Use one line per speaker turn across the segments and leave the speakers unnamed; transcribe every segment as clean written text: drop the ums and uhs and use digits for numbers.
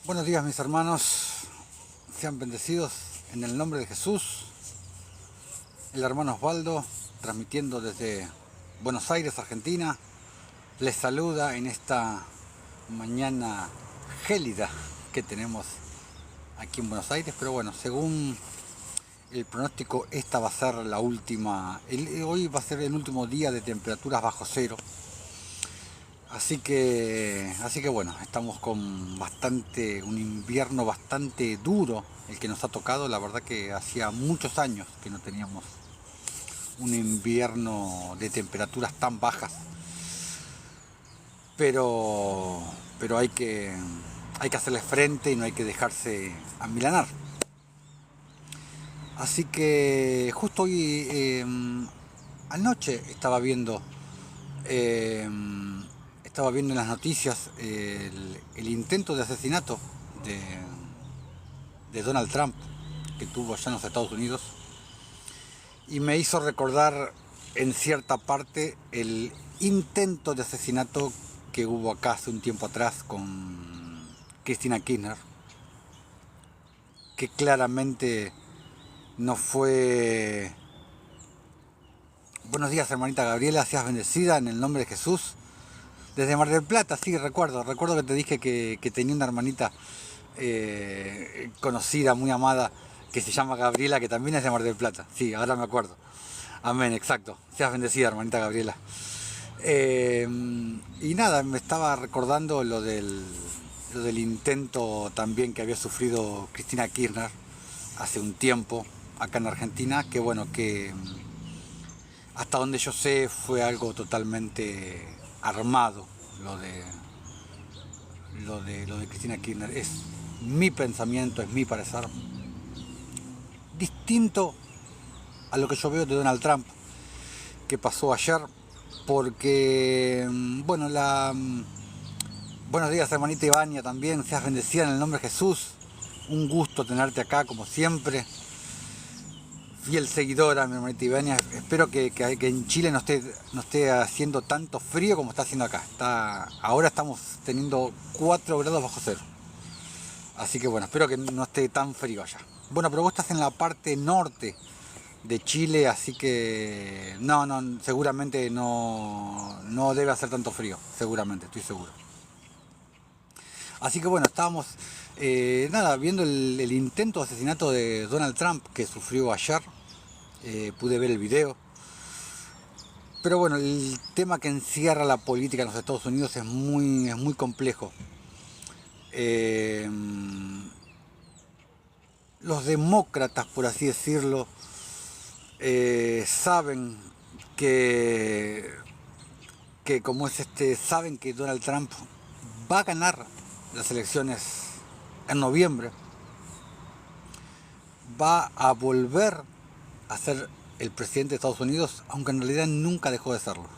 Buenos días, mis hermanos, sean bendecidos en el nombre de Jesús. El hermano Osvaldo, transmitiendo desde Buenos Aires, Argentina, les saluda en esta mañana gélida que tenemos aquí en Buenos Aires, pero bueno, según el pronóstico, esta va a ser la última, hoy va a ser el último día de temperaturas bajo cero. Así que bueno, estamos con un invierno bastante duro el que nos ha tocado. La verdad que hacía muchos años que no teníamos un invierno de temperaturas tan bajas. Pero, pero hay que hacerle frente y no hay que dejarse amilanar. Así que justo hoy, anoche eh, estaba viendo en las noticias el intento de asesinato de, de Donald Trump que tuvo allá en los Estados Unidos y me hizo recordar en cierta parte el intento de asesinato que hubo acá hace un tiempo atrás con Cristina Kirchner, que claramente no fue... Buenos días, hermanita Gabriela, seas bendecida en el nombre de Jesús. Desde Mar del Plata, sí, recuerdo que te dije que tenía una hermanita conocida, muy amada, que se llama Gabriela, que también es de Mar del Plata. Sí, ahora me acuerdo. Amén, exacto. Seas bendecida, hermanita Gabriela. Y nada, me estaba recordando lo del intento también que había sufrido Cristina Kirchner hace un tiempo acá en Argentina, que bueno, que hasta donde yo sé fue algo totalmente armado lo de Cristina Kirchner. Es mi pensamiento, es mi parecer, distinto a lo que yo veo de Donald Trump, que pasó ayer, porque, bueno, buenos días, hermanita Ivania, también, seas bendecida en el nombre de Jesús. Un gusto tenerte acá, como siempre. Fiel seguidora, mi hermanita Ivania. Espero que en Chile no esté haciendo tanto frío como está haciendo acá. Ahora estamos teniendo 4 grados bajo cero. Así que bueno, espero que no esté tan frío allá. Bueno, pero vos estás en la parte norte de Chile, así que seguramente no debe hacer tanto frío, seguramente, estoy seguro. Así que bueno, estábamos viendo el intento de asesinato de Donald Trump que sufrió ayer. Pude ver el video. Pero bueno, el tema que encierra la política en los Estados Unidos es muy complejo. Eh, los demócratas, por así decirlo, saben que, saben que Donald Trump va a ganar las elecciones en noviembre, va a volver a ser el presidente de Estados Unidos, aunque en realidad nunca dejó de serlo.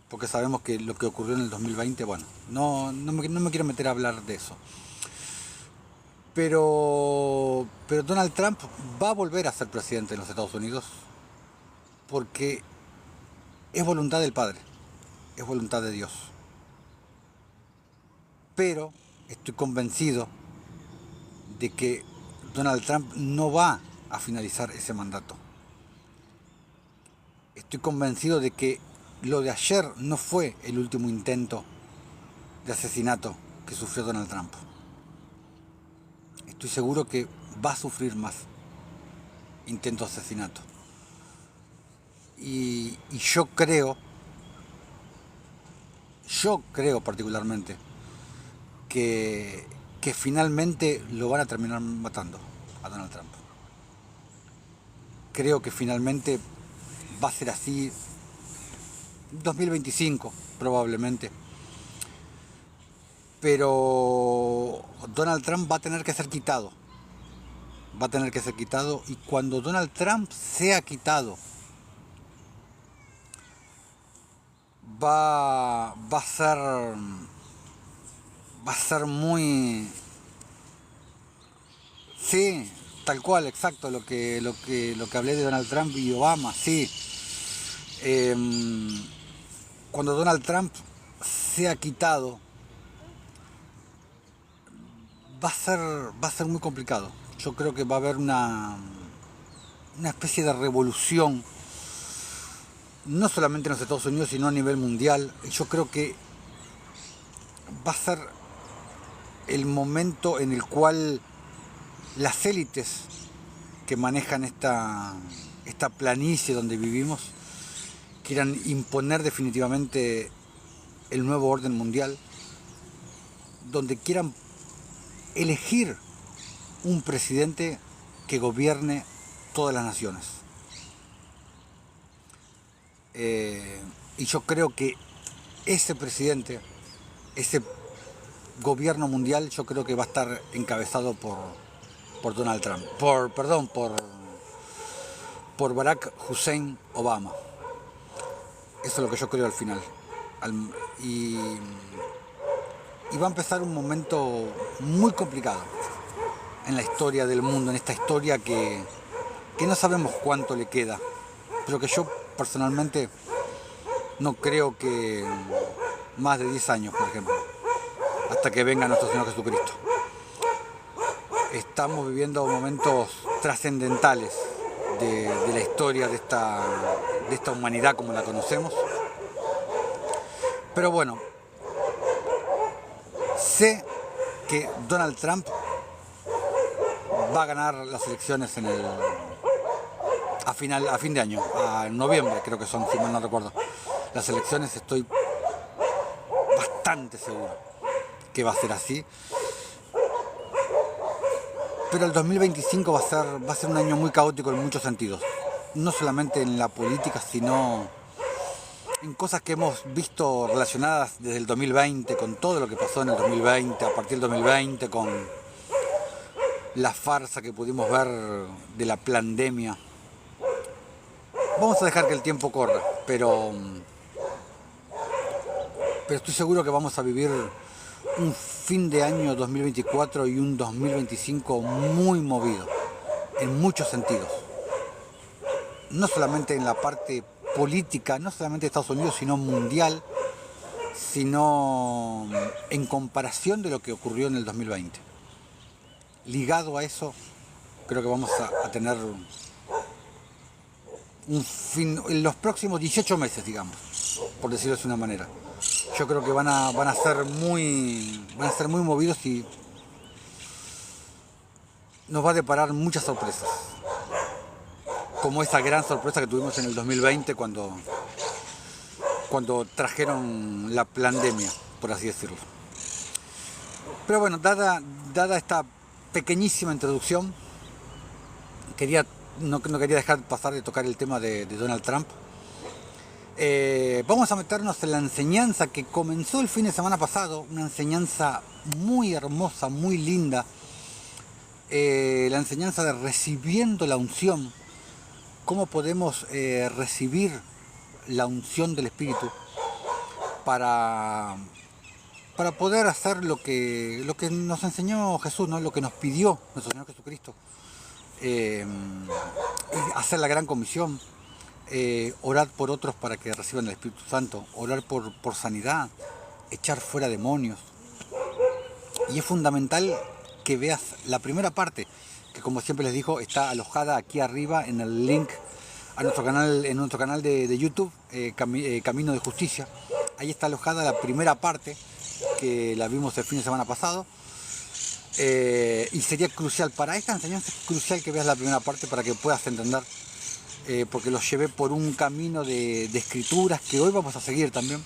Porque sabemos que lo que ocurrió en el 2020, bueno, no me quiero meter a hablar de eso. Pero Donald Trump va a volver a ser presidente de los Estados Unidos porque es voluntad del Padre, es voluntad de Dios. Pero estoy convencido de que Donald Trump no va a finalizar ese mandato. Estoy convencido de que lo de ayer no fue el último intento de asesinato que sufrió Donald Trump. Estoy seguro que va a sufrir más intentos de asesinato. Y yo creo particularmente que finalmente lo van a terminar matando a Donald Trump. Creo que finalmente va a ser así 2025 probablemente. Pero Donald Trump va a tener que ser quitado. Va a tener que ser quitado y cuando Donald Trump sea quitado va a ser muy... Sí, tal cual, exacto, lo que hablé de Donald Trump y Obama, sí. Eh, Cuando Donald Trump sea quitado, va a ser muy complicado. Yo creo que va a haber una especie de revolución, no solamente en los Estados Unidos, sino a nivel mundial. Yo creo que va a ser el momento en el cual las élites que manejan esta planicie donde vivimos quieran imponer definitivamente el nuevo orden mundial, donde quieran elegir un presidente que gobierne todas las naciones. Y yo creo que ese presidente, ese gobierno mundial, yo creo que va a estar encabezado por Donald Trump, por Barack Hussein Obama. Eso es lo que yo creo al final. Y va a empezar un momento muy complicado en la historia del mundo, en esta historia que no sabemos cuánto le queda, pero que yo personalmente no creo que más de 10 años, por ejemplo, hasta que venga nuestro Señor Jesucristo. Estamos viviendo momentos trascendentales de la historia de esta humanidad como la conocemos. Pero bueno, sé que Donald Trump va a ganar las elecciones a fin de año, en noviembre creo que son, si mal no recuerdo. Las elecciones, estoy bastante seguro que va a ser así. Pero el 2025 va a ser un año muy caótico en muchos sentidos. No solamente en la política, sino en cosas que hemos visto relacionadas desde el 2020, con todo lo que pasó en el 2020, a partir del 2020, con la farsa que pudimos ver de la pandemia. Vamos a dejar que el tiempo corra, pero estoy seguro que vamos a vivir un fin de año 2024 y un 2025 muy movido, en muchos sentidos. No solamente en la parte política, no solamente de Estados Unidos, sino mundial, sino en comparación de lo que ocurrió en el 2020. Ligado a eso, creo que vamos a tener un fin, en los próximos 18 meses, digamos, por decirlo de una manera. Yo creo que van a ser muy movidos y nos va a deparar muchas sorpresas. Como esa gran sorpresa que tuvimos en el 2020 cuando trajeron la pandemia, por así decirlo. Pero bueno, dada esta pequeñísima introducción, no quería dejar pasar de tocar el tema de Donald Trump. Vamos a meternos en la enseñanza que comenzó el fin de semana pasado, una enseñanza muy hermosa, muy linda, la enseñanza de recibiendo la unción, cómo podemos recibir la unción del Espíritu para poder hacer lo que nos enseñó Jesús, ¿no? Lo que nos pidió nuestro Señor Jesucristo, hacer la gran comisión. Orar por otros para que reciban el Espíritu Santo, orar por sanidad, echar fuera demonios. Y es fundamental que veas la primera parte, que como siempre les digo, está alojada aquí arriba en el link a nuestro canal de YouTube, Camino de Justicia. Ahí está alojada la primera parte, que la vimos el fin de semana pasado. Y sería crucial, para esta enseñanza es crucial que veas la primera parte para que puedas entender. Porque los llevé por un camino de escrituras que hoy vamos a seguir también,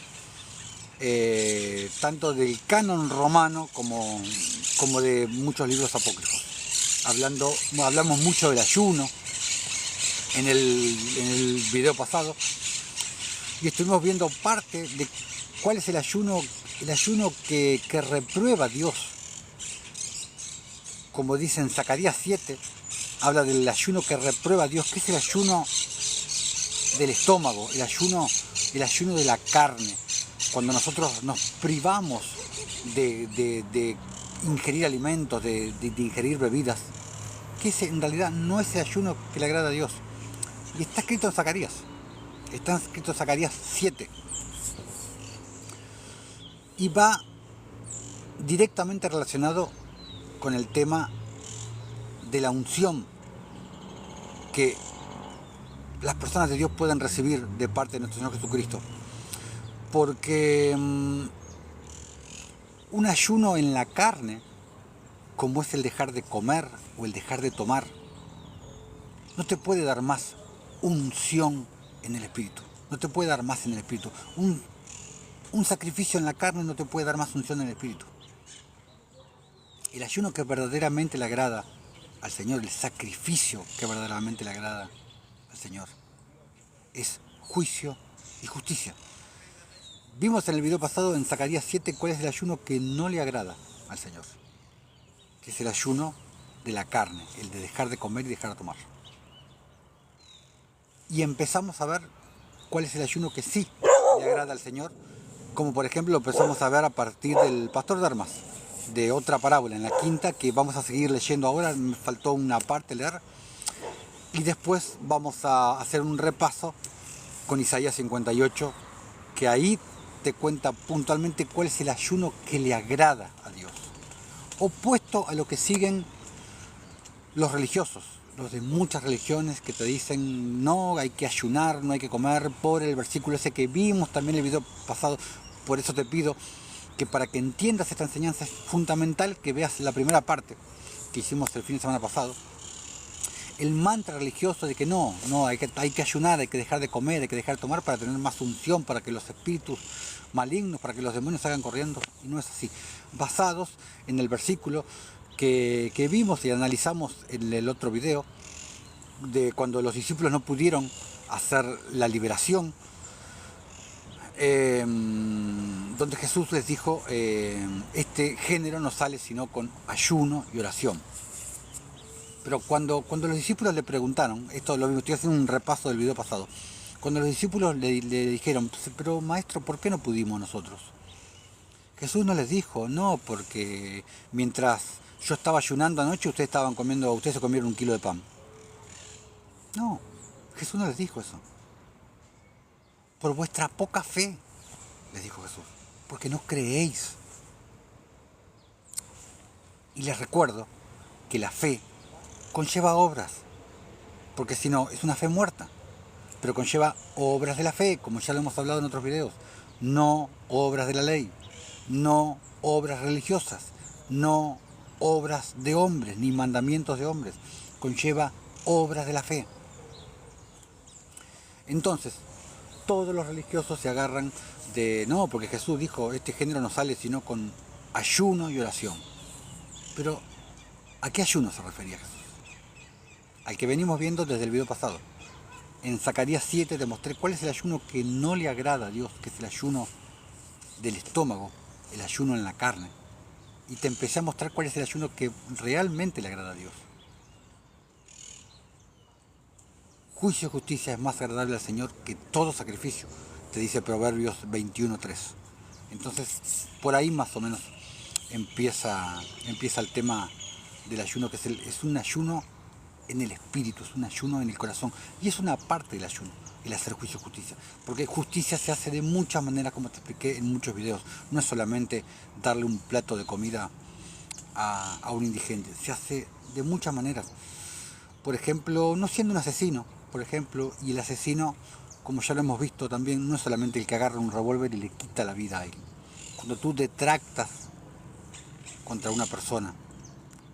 tanto del canon romano como de muchos libros apócrifos. Hablamos mucho del ayuno en el video pasado, y estuvimos viendo parte de cuál es el ayuno que reprueba a Dios. Como dice en Zacarías 7, habla del ayuno que reprueba a Dios, que es el ayuno del estómago, el ayuno de la carne. Cuando nosotros nos privamos de ingerir alimentos, de ingerir bebidas, que ese en realidad no es el ayuno que le agrada a Dios. Y está escrito en Zacarías. Está escrito en Zacarías 7. Y va directamente relacionado con el tema de la unción que las personas de Dios pueden recibir de parte de nuestro Señor Jesucristo. Porque un ayuno en la carne, como es el dejar de comer o el dejar de tomar, no te puede dar más unción en el espíritu. No te puede dar más en el espíritu. Un sacrificio en la carne no te puede dar más unción en el espíritu. El ayuno que verdaderamente le agrada al Señor, el sacrificio que verdaderamente le agrada al Señor, es juicio y justicia. Vimos en el video pasado, en Zacarías 7, cuál es el ayuno que no le agrada al Señor, que es el ayuno de la carne, el de dejar de comer y dejar de tomar. Y empezamos a ver cuál es el ayuno que sí le agrada al Señor, como por ejemplo lo empezamos a ver a partir del pastor de armas, de otra parábola, en la quinta, que vamos a seguir leyendo ahora. Me faltó una parte leer, y después vamos a hacer un repaso con Isaías 58, que ahí te cuenta puntualmente cuál es el ayuno que le agrada a Dios, opuesto a lo que siguen los religiosos, los de muchas religiones que te dicen no, hay que ayunar, no hay que comer, por el versículo ese que vimos también en el video pasado. Por eso te pido que, para que entiendas esta enseñanza, es fundamental que veas la primera parte que hicimos el fin de semana pasado. El mantra religioso de que no, hay que ayunar, hay que dejar de comer, hay que dejar de tomar para tener más unción, para que los espíritus malignos, para que los demonios salgan corriendo. Y no es así. Basados en el versículo que vimos y analizamos en el otro video, de cuando los discípulos no pudieron hacer la liberación, donde Jesús les dijo, este género no sale sino con ayuno y oración. Pero cuando los discípulos le preguntaron, esto lo estoy haciendo un repaso del video pasado, cuando los discípulos le dijeron, pero maestro, ¿por qué no pudimos nosotros? Jesús no les dijo, no, porque mientras yo estaba ayunando anoche, ustedes se comieron 1 kilo de pan. No, Jesús no les dijo eso. Por vuestra poca fe, les dijo Jesús, porque no creéis. Y les recuerdo que la fe conlleva obras, porque si no, es una fe muerta, pero conlleva obras de la fe, como ya lo hemos hablado en otros videos, no obras de la ley, no obras religiosas, no obras de hombres, ni mandamientos de hombres, conlleva obras de la fe. Entonces, todos los religiosos se agarran de, no, porque Jesús dijo, este género no sale sino con ayuno y oración. Pero, ¿a qué ayuno se refería Jesús? Al que venimos viendo desde el video pasado. En Zacarías 7 te mostré cuál es el ayuno que no le agrada a Dios, que es el ayuno del estómago, el ayuno en la carne. Y te empecé a mostrar cuál es el ayuno que realmente le agrada a Dios. Juicio y justicia es más agradable al Señor que todo sacrificio, te dice Proverbios 21:3. Entonces, por ahí más o menos empieza el tema del ayuno, que es un ayuno en el espíritu, es un ayuno en el corazón, y es una parte del ayuno, el hacer juicio y justicia, porque justicia se hace de muchas maneras, como te expliqué en muchos videos. No es solamente darle un plato de comida a un indigente, se hace de muchas maneras. Por ejemplo, no siendo un asesino, por ejemplo, y el asesino, como ya lo hemos visto también, no es solamente el que agarra un revólver y le quita la vida a alguien. Cuando tú detractas contra una persona,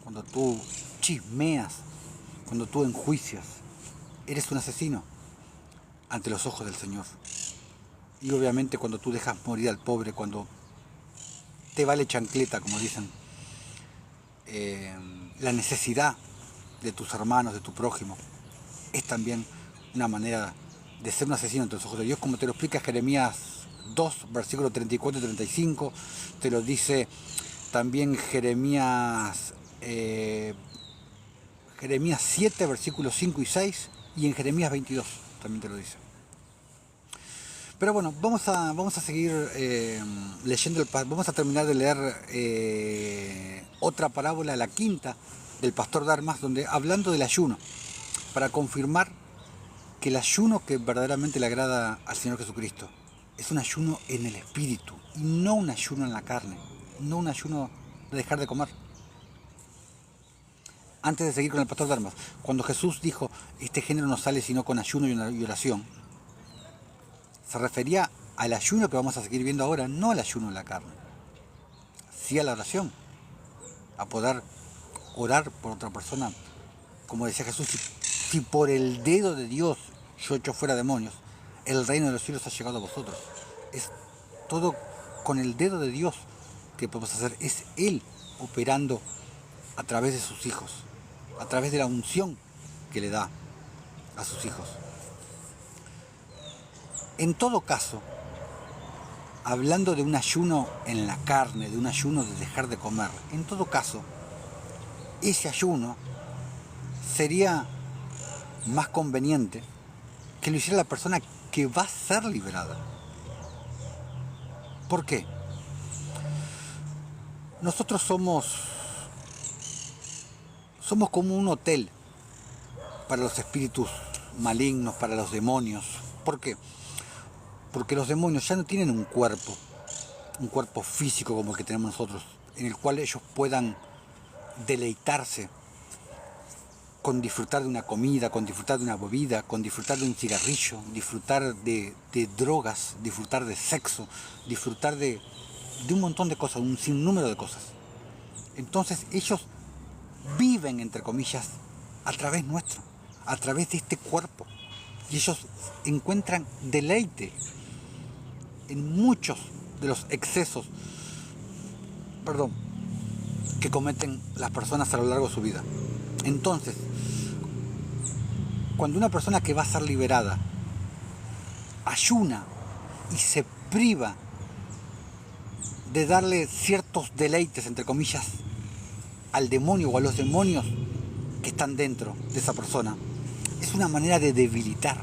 cuando tú chismeas, cuando tú enjuicias, eres un asesino ante los ojos del Señor. Y obviamente cuando tú dejas morir al pobre, cuando te vale chancleta, como dicen, la necesidad de tus hermanos, de tu prójimo, es también una manera de ser un asesino ante los ojos de Dios, como te lo explica Jeremías 2, versículos 34 y 35, te lo dice también Jeremías 7, versículos 5 y 6, y en Jeremías 22 también te lo dice. Pero bueno, vamos a seguir leyendo, vamos a terminar de leer otra parábola, la quinta, del pastor de armas, donde, hablando del ayuno, para confirmar que el ayuno que verdaderamente le agrada al Señor Jesucristo es un ayuno en el espíritu, y no un ayuno en la carne, no un ayuno de dejar de comer. antes de seguir con el pastor Dermas, cuando Jesús dijo, este género no sale sino con ayuno y oración, se refería al ayuno que vamos a seguir viendo ahora, no al ayuno de la carne, sí a la oración, a poder orar por otra persona. Como decía Jesús, si por el dedo de Dios yo echo fuera demonios, el reino de los cielos ha llegado a vosotros. Es todo con el dedo de Dios que podemos hacer, es Él operando a través de sus hijos, a través de la unción que le da a sus hijos. En todo caso, hablando de un ayuno en la carne, de un ayuno de dejar de comer, en todo caso, ese ayuno sería más conveniente que lo hiciera la persona que va a ser liberada. ¿Por qué? Nosotros somos como un hotel para los espíritus malignos, para los demonios. ¿Por qué? Porque los demonios ya no tienen un cuerpo físico como el que tenemos nosotros, en el cual ellos puedan deleitarse con disfrutar de una comida, con disfrutar de una bebida, con disfrutar de un cigarrillo, disfrutar de drogas, disfrutar de sexo, disfrutar de un montón de cosas, un sinnúmero de cosas. Entonces ellos viven, entre comillas, a través nuestro, a través de este cuerpo. Y ellos encuentran deleite en muchos de los excesos, que cometen las personas a lo largo de su vida. Entonces, cuando una persona que va a ser liberada ayuna y se priva de darle ciertos deleites, entre comillas, al demonio o a los demonios que están dentro de esa persona, es una manera de debilitar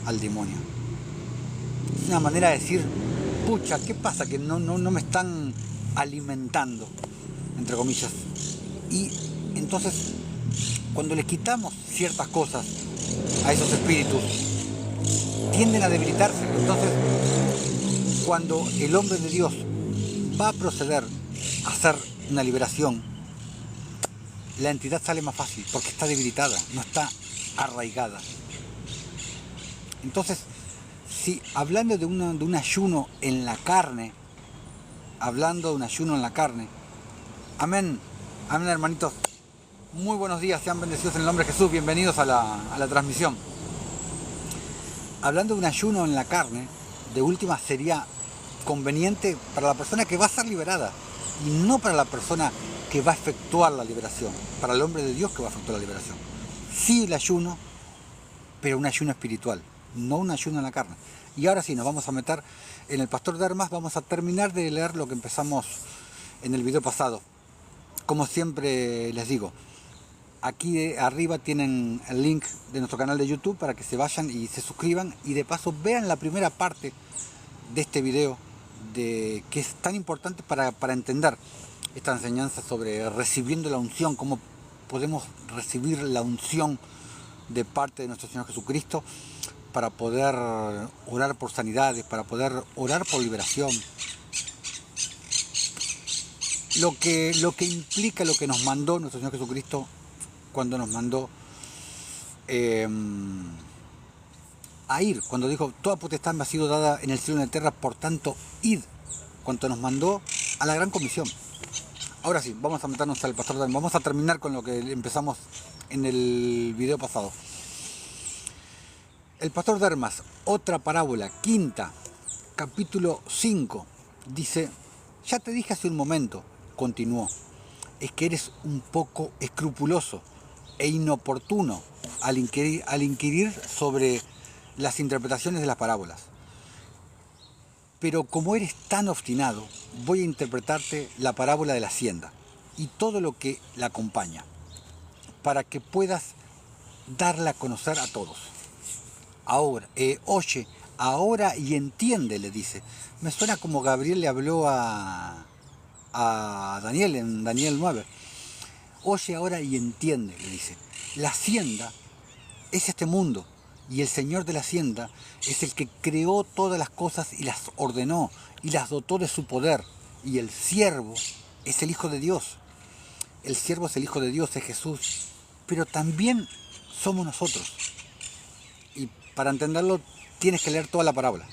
al demonio. Es una manera de decir, pucha, ¿qué pasa? Que no me están alimentando, entre comillas. Y entonces, cuando le quitamos ciertas cosas a esos espíritus, tienden a debilitarse. Entonces, cuando el hombre de Dios va a proceder a hacer una liberación, la entidad sale más fácil, porque está debilitada, no está arraigada. Entonces, si hablando de un ayuno en la carne, amén, hermanitos, muy buenos días, sean bendecidos en el nombre de Jesús, bienvenidos a la transmisión. Hablando de un ayuno en la carne, de última sería conveniente para la persona que va a ser liberada y no para la persona que va a efectuar la liberación, para el hombre de Dios que va a efectuar la liberación. Sí el ayuno, pero un ayuno espiritual, no un ayuno en la carne. Y ahora sí, nos vamos a meter en el pastor Dermas, vamos a terminar de leer lo que empezamos en el video pasado. Como siempre les digo, aquí arriba tienen el link de nuestro canal de YouTube para que se vayan y se suscriban y de paso vean la primera parte de este video que es tan importante para entender esta enseñanza sobre recibiendo la unción, cómo podemos recibir la unción de parte de nuestro Señor Jesucristo para poder orar por sanidades, para poder orar por liberación. Lo que implica lo que nos mandó nuestro Señor Jesucristo cuando nos mandó a ir, cuando dijo, toda potestad me ha sido dada en el cielo y en la tierra, por tanto, id, cuando nos mandó a la gran comisión. Ahora sí, vamos a meternos al pastor Dermas, vamos a terminar con lo que empezamos en el video pasado. El pastor Dermas, otra parábola, quinta, capítulo 5, dice, ya te dije hace un momento, continuó, es que eres un poco escrupuloso e inoportuno al inquirir sobre las interpretaciones de las parábolas. Pero como eres tan obstinado, voy a interpretarte la parábola de la hacienda y todo lo que la acompaña, para que puedas darla a conocer a todos. Ahora, oye, ahora y entiende, le dice. Me suena como Gabriel le habló a Daniel en Daniel 9. Oye ahora y entiende, le dice. La hacienda es este mundo y el Señor de la hacienda es el que creó todas las cosas y las ordenó y las dotó de su poder, y el siervo es el Hijo de Dios. el siervo es el Hijo de Dios, es Jesús, pero también somos nosotros. Y para entenderlo tienes que leer toda la parábola.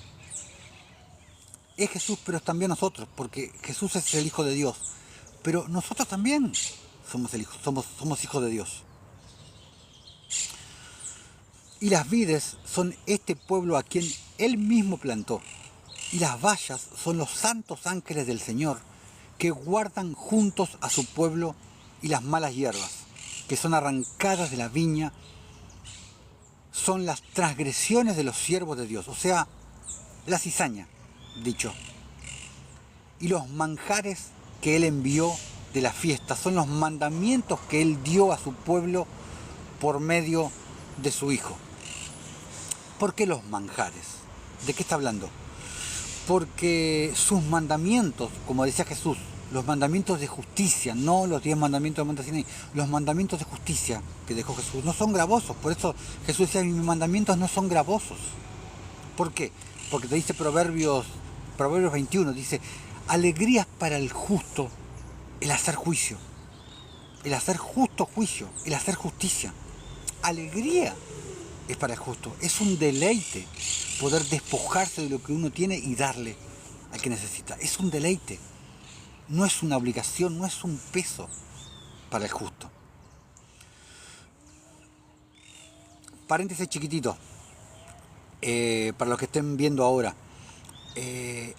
Es Jesús, pero es también nosotros, porque Jesús es el Hijo de Dios, pero nosotros también somos hijos de Dios. Y las vides son este pueblo a quien Él mismo plantó, y las vallas son los santos ángeles del Señor, que guardan juntos a su pueblo, y las malas hierbas, que son arrancadas de la viña, son las transgresiones de los siervos de Dios, o sea, la cizaña, dicho. Y los manjares que Él envió de la fiesta son los mandamientos que Él dio a su pueblo por medio de su Hijo. ¿Por qué los manjares? ¿De qué está hablando? Porque sus mandamientos, como decía Jesús, los mandamientos de justicia, no los 10 mandamientos de Monte Sinaí, los mandamientos de justicia que dejó Jesús, no son gravosos. Por eso Jesús decía, mis mandamientos no son gravosos. ¿Por qué? Porque te dice Proverbios 21, dice, alegrías para el justo el hacer juicio, el hacer justo juicio, el hacer justicia. Alegría es para el justo, es un deleite poder despojarse de lo que uno tiene y darle al que necesita. Es un deleite, no es una obligación, no es un peso para el justo. Paréntesis chiquitito, para los que estén viendo ahora.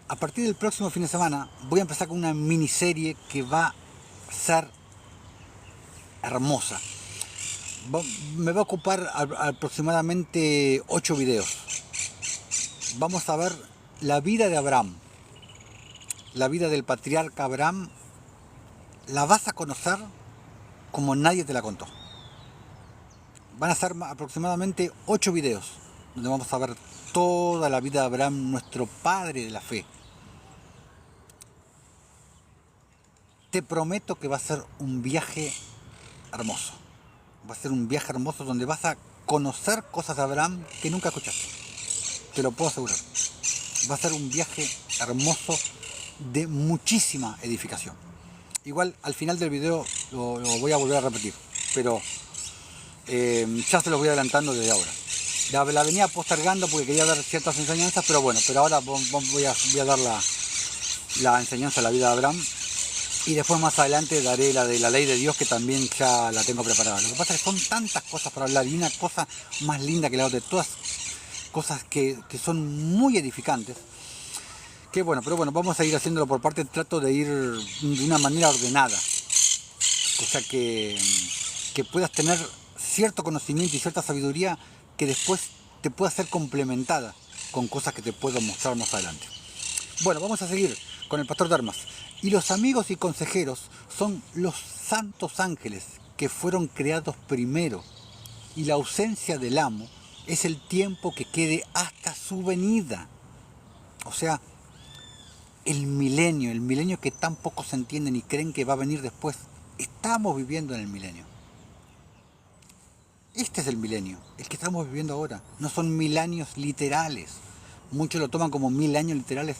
A partir del próximo fin de semana voy a empezar con una miniserie que va a ser hermosa. Me va a ocupar aproximadamente 8 videos. Vamos a ver la vida de Abraham, la vida del patriarca Abraham. La vas a conocer como nadie te la contó. Van a ser aproximadamente 8 videos donde vamos a ver toda la vida de Abraham, nuestro padre de la fe. Te prometo que va a ser un viaje hermoso. Va a ser un viaje hermoso donde vas a conocer cosas de Abraham que nunca escuchaste. Te lo puedo asegurar. Va a ser un viaje hermoso de muchísima edificación. Igual al final del video lo voy a volver a repetir, pero ya se los voy adelantando desde ahora. La venía postergando porque quería dar ciertas enseñanzas, pero bueno, pero ahora voy a dar la enseñanza de la vida de Abraham. Y después más adelante daré la de la ley de Dios, que también ya la tengo preparada. Lo que pasa es que son tantas cosas para hablar y una cosa más linda que la otra, todas cosas que son muy edificantes. Que bueno, pero bueno, vamos a ir haciéndolo por parte, trato de ir de una manera ordenada. O sea que puedas tener cierto conocimiento y cierta sabiduría que después te pueda ser complementada con cosas que te puedo mostrar más adelante. Bueno, vamos a seguir con el pastor Dermas. Y los amigos y consejeros son los santos ángeles que fueron creados primero, y la ausencia del amo es el tiempo que quede hasta su venida. O sea, el milenio que tan pocos entienden y creen que va a venir después. Estamos viviendo en el milenio. Este es el milenio, el que estamos viviendo ahora. No son 1000 años literales. Muchos lo toman como 1000 años literales.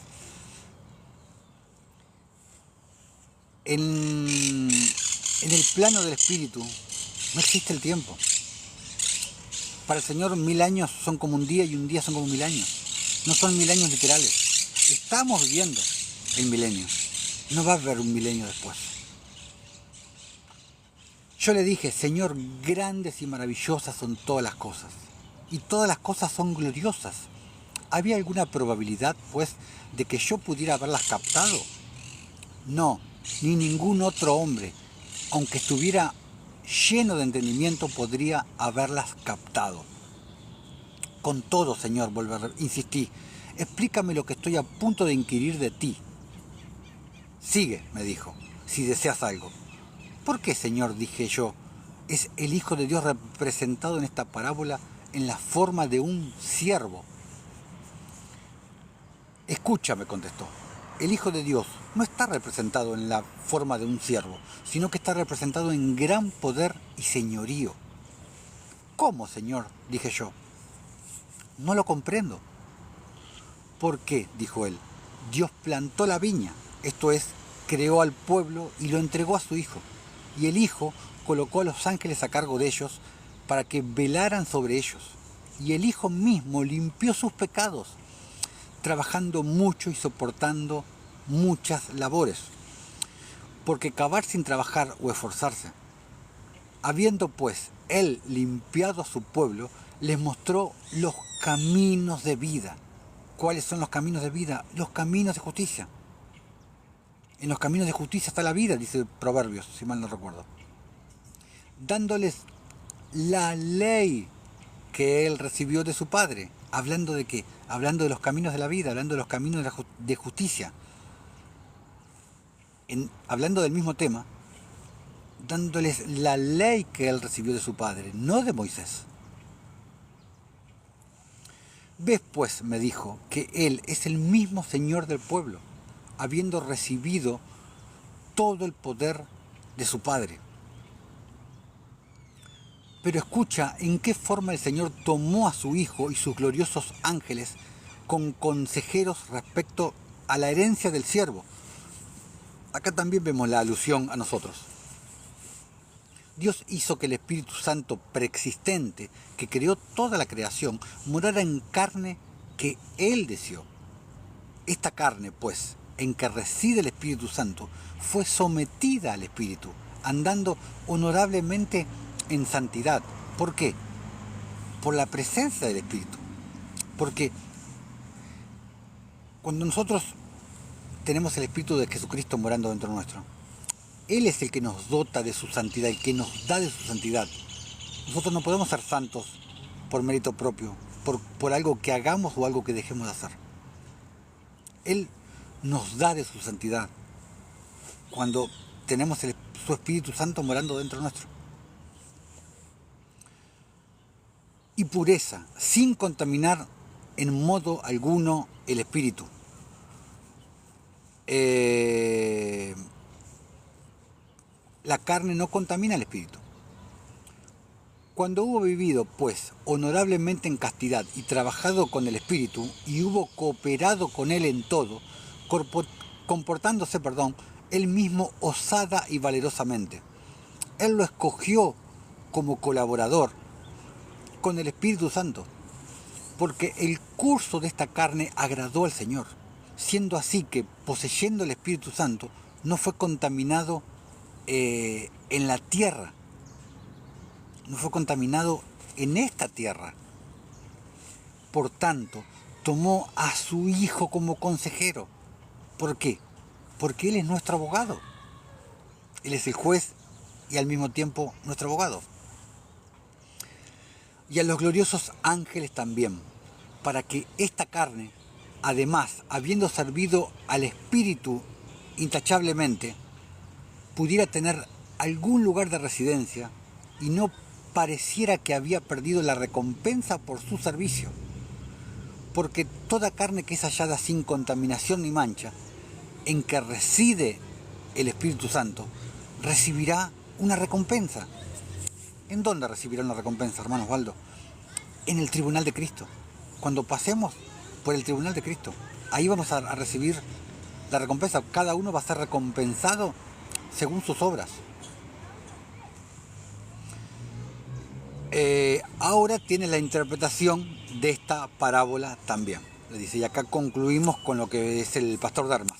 En el plano del espíritu no existe el tiempo. Para el Señor 1000 años son como un día y un día son como 1000 años. No son 1000 años literales. Estamos viviendo el milenio. No va a haber un milenio después. Yo le dije, Señor, grandes y maravillosas son todas las cosas. Y todas las cosas son gloriosas. ¿Había alguna probabilidad, pues, de que yo pudiera haberlas captado? No, ni ningún otro hombre, aunque estuviera lleno de entendimiento, podría haberlas captado. Con todo, Señor, insistí, explícame lo que estoy a punto de inquirir de ti. Sigue, me dijo, si deseas algo. ¿Por qué, Señor? Dije yo. Es el Hijo de Dios representado en esta parábola en la forma de un siervo. Escúchame, contestó. El Hijo de Dios no está representado en la forma de un siervo, sino que está representado en gran poder y señorío. ¿Cómo, Señor? Dije yo. No lo comprendo. ¿Por qué? Dijo él. Dios plantó la viña, esto es, creó al pueblo y lo entregó a su Hijo. y el Hijo colocó a los ángeles a cargo de ellos para que velaran sobre ellos. Y el Hijo mismo limpió sus pecados, trabajando mucho y soportando muchas labores. Porque cavar sin trabajar o esforzarse. Habiendo pues Él limpiado a su pueblo, les mostró los caminos de vida. ¿Cuáles son los caminos de vida? Los caminos de justicia. En los caminos de justicia está la vida, dice Proverbios, si mal no recuerdo. Dándoles la ley que Él recibió de su Padre. ¿Hablando de qué? Hablando de los caminos de la vida, hablando de los caminos de justicia. Hablando del mismo tema, dándoles la ley que Él recibió de su Padre, no de Moisés. Ves pues, me dijo, que Él es el mismo Señor del pueblo, habiendo recibido todo el poder de su Padre. Pero escucha en qué forma el Señor tomó a su Hijo y sus gloriosos ángeles con consejeros respecto a la herencia del siervo. Acá también vemos la alusión a nosotros. Dios hizo que el Espíritu Santo preexistente, que creó toda la creación, morara en carne que Él deseó. Esta carne, pues, en que reside el Espíritu Santo, fue sometida al Espíritu, andando honorablemente en santidad. ¿Por qué? Por la presencia del Espíritu. Porque cuando nosotros tenemos el Espíritu de Jesucristo morando dentro nuestro, Él es el que nos dota de su santidad, el que nos da de su santidad. Nosotros no podemos ser santos por mérito propio, por algo que hagamos o algo que dejemos de hacer. Él nos da de su santidad cuando tenemos su Espíritu Santo morando dentro nuestro. Y pureza, sin contaminar en modo alguno el Espíritu. La carne no contamina el Espíritu. Cuando hubo vivido, pues, honorablemente en castidad y trabajado con el Espíritu, y hubo cooperado con Él en todo, comportándose, Él mismo osada y valerosamente. Él lo escogió como colaborador con el Espíritu Santo, porque el curso de esta carne agradó al Señor, siendo así que, poseyendo el Espíritu Santo, no fue contaminado en la tierra, no fue contaminado en esta tierra. Por tanto, tomó a su Hijo como consejero. ¿Por qué? Porque Él es nuestro abogado. Él es el juez y al mismo tiempo nuestro abogado. Y a los gloriosos ángeles también, para que esta carne, además, habiendo servido al Espíritu intachablemente, pudiera tener algún lugar de residencia y no pareciera que había perdido la recompensa por su servicio. Porque toda carne que es hallada sin contaminación ni mancha, en que reside el Espíritu Santo, recibirá una recompensa. ¿En dónde recibirá una recompensa, hermano Osvaldo? En el tribunal de Cristo. Cuando pasemos por el tribunal de Cristo, ahí vamos a recibir la recompensa. Cada uno va a ser recompensado según sus obras. Ahora tiene la interpretación de esta parábola también. Le dice, y acá concluimos con lo que es el pastor Dermas.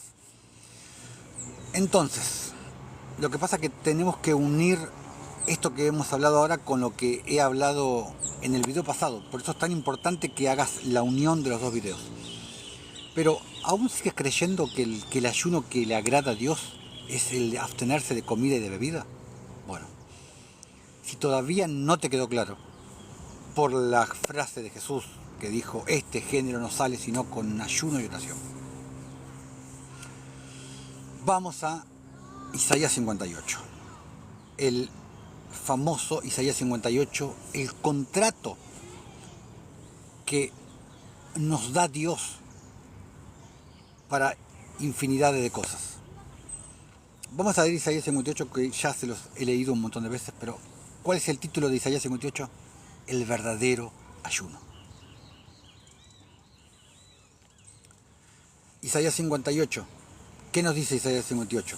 Entonces, lo que pasa es que tenemos que unir esto que hemos hablado ahora con lo que he hablado en el video pasado. Por eso es tan importante que hagas la unión de los dos videos. Pero, ¿aún sigues creyendo que el ayuno que le agrada a Dios es el de abstenerse de comida y de bebida? Bueno, si todavía no te quedó claro, por la frase de Jesús que dijo, este género no sale sino con ayuno y oración. Vamos a Isaías 58. El famoso Isaías 58, el contrato que nos da Dios para infinidades de cosas. Vamos a ver Isaías 58, que ya se los he leído un montón de veces, pero ¿cuál es el título de Isaías 58? El verdadero ayuno. Isaías 58. ¿Qué nos dice Isaías 58?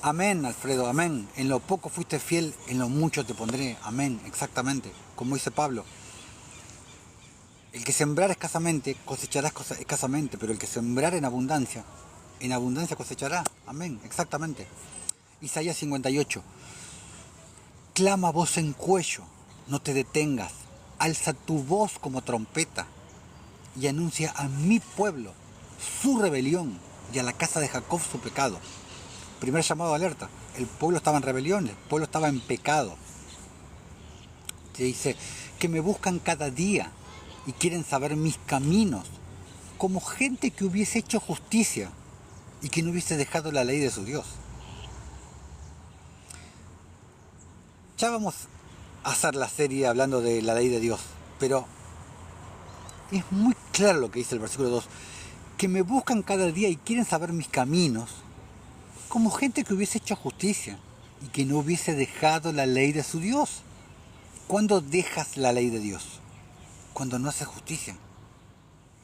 Amén, Alfredo, amén. En lo poco fuiste fiel, en lo mucho te pondré. Amén, exactamente. Como dice Pablo. El que sembrar escasamente, cosechará escasamente, pero el que sembrar en abundancia cosechará. Amén, exactamente. Isaías 58. Clama voz en cuello, no te detengas. Alza tu voz como trompeta y anuncia a mi pueblo su rebelión y a la casa de Jacob su pecado. Primer llamado de alerta. El pueblo estaba en rebelión, el pueblo estaba en pecado. Se dice que me buscan cada día y quieren saber mis caminos, como gente que hubiese hecho justicia y que no hubiese dejado la ley de su Dios. Ya vamos a hacer la serie hablando de la ley de Dios, pero es muy claro lo que dice el versículo 2, que me buscan cada día y quieren saber mis caminos, como gente que hubiese hecho justicia y que no hubiese dejado la ley de su Dios. ¿Cuándo dejas la ley de Dios? Cuando no haces justicia,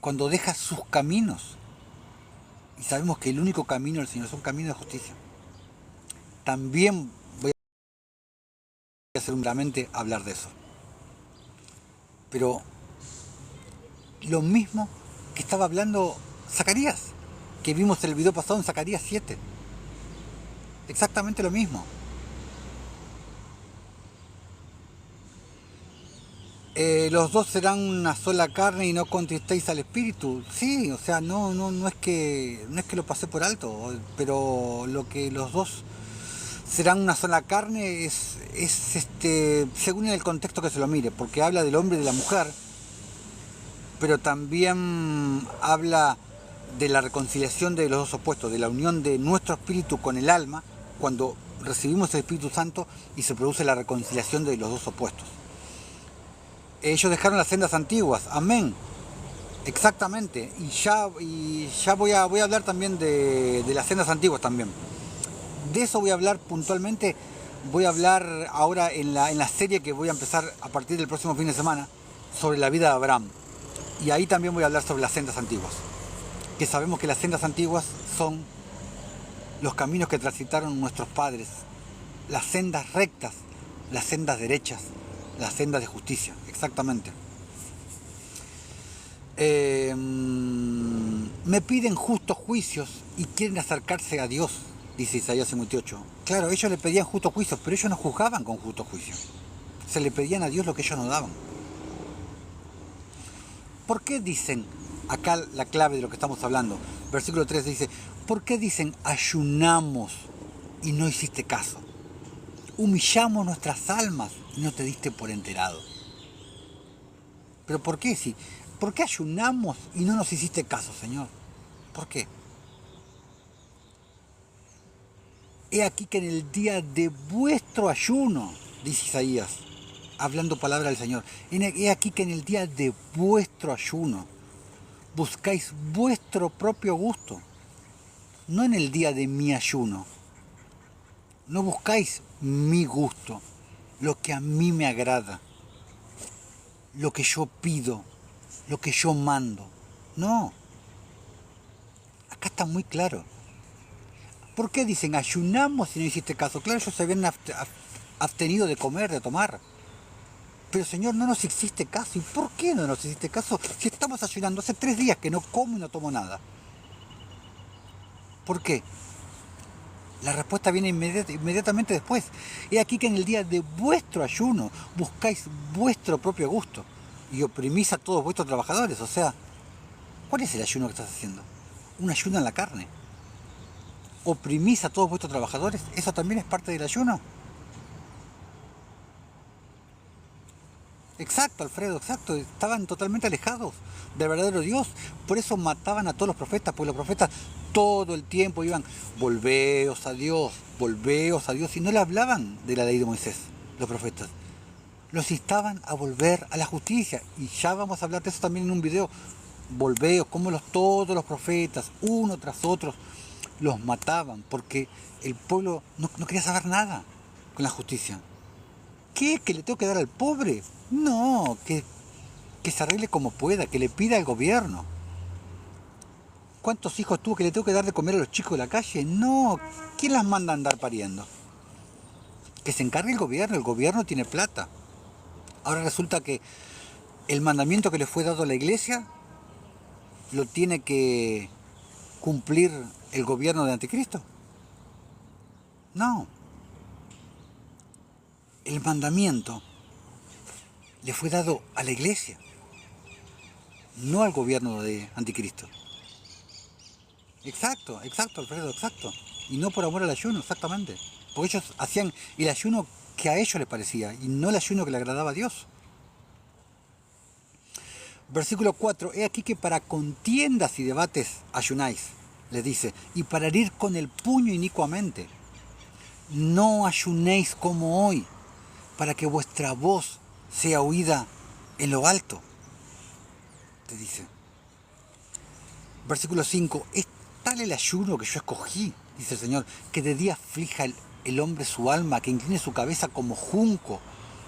cuando dejas sus caminos. Y sabemos que el único camino del Señor es un camino de justicia. También voy a seguramente hablar de eso. Pero lo mismo que estaba hablando Zacarías, que vimos en el video pasado en Zacarías 7. Exactamente lo mismo. Los dos serán una sola carne y no contristéis al espíritu. Sí, o sea, no es que lo pasé por alto, pero lo que los dos serán una sola carne es según el contexto que se lo mire, porque habla del hombre y de la mujer, pero también habla de la reconciliación de los dos opuestos, de la unión de nuestro espíritu con el alma, cuando recibimos el Espíritu Santo y se produce la reconciliación de los dos opuestos. Ellos dejaron las sendas antiguas, amén, exactamente, y ya voy a hablar también de las sendas antiguas también. De eso voy a hablar puntualmente, voy a hablar ahora en la serie que voy a empezar a partir del próximo fin de semana, sobre la vida de Abraham. Y ahí también voy a hablar sobre las sendas antiguas, que sabemos que las sendas antiguas son los caminos que transitaron nuestros padres, las sendas rectas, las sendas derechas, las sendas de justicia, exactamente. Me piden justos juicios y quieren acercarse a Dios, dice Isaías 58. Claro, ellos le pedían justos juicios, pero ellos no juzgaban con justos juicios. Se le pedían a Dios lo que ellos no daban. ¿Por qué dicen, acá la clave de lo que estamos hablando, versículo 3 dice, ¿por qué dicen ayunamos y no hiciste caso? Humillamos nuestras almas y no te diste por enterado. ¿Pero por qué sí? ¿Por qué ayunamos y no nos hiciste caso, Señor? ¿Por qué? He aquí que en el día de vuestro ayuno, dice Isaías, hablando palabra del Señor, he aquí que en el día de vuestro ayuno buscáis vuestro propio gusto, no en el día de mi ayuno. No buscáis mi gusto, lo que a mí me agrada, lo que yo pido, lo que yo mando. No, acá está muy claro. ¿Por qué dicen ayunamos y no hiciste caso? Claro, ellos se habían abstenido de comer, de tomar. Pero Señor, no nos hiciste caso. ¿Y por qué no nos hiciste caso? Si estamos ayunando hace 3 días que no como y no tomo nada. ¿Por qué? La respuesta viene inmediatamente después. He aquí que en el día de vuestro ayuno buscáis vuestro propio gusto y oprimís a todos vuestros trabajadores. O sea, ¿cuál es el ayuno que estás haciendo? Un ayuno en la carne. ¿Oprimís a todos vuestros trabajadores? ¿Eso también es parte del ayuno? Exacto, Alfredo, exacto. Estaban totalmente alejados del verdadero Dios. Por eso mataban a todos los profetas, porque los profetas todo el tiempo iban, volveos a Dios, volveos a Dios. Y no le hablaban de la ley de Moisés, los profetas. Los instaban a volver a la justicia. Y ya vamos a hablar de eso también en un video. Volveos, como todos los profetas, uno tras otro, los mataban, porque el pueblo no quería saber nada con la justicia. ¿Qué? ¿Que le tengo que dar al pobre? No, que se arregle como pueda, que le pida al gobierno. ¿Cuántos hijos tuvo que le tengo que dar de comer a los chicos de la calle? No, ¿quién las manda a andar pariendo? Que se encargue el gobierno tiene plata. Ahora resulta que el mandamiento que le fue dado a la iglesia lo tiene que cumplir el gobierno de Anticristo. No, el mandamiento le fue dado a la iglesia, no al gobierno de Anticristo. Exacto, Alfredo, exacto. Y no por amor al ayuno, exactamente. Porque ellos hacían el ayuno que a ellos les parecía y no el ayuno que le agradaba a Dios. Versículo 4, he aquí que para contiendas y debates ayunáis, les dice, y para herir con el puño inicuamente. No ayunéis como hoy, para que vuestra voz sea oída en lo alto, te dice. Versículo 5, es tal el ayuno que yo escogí, dice el Señor, que de día aflija el hombre su alma, que incline su cabeza como junco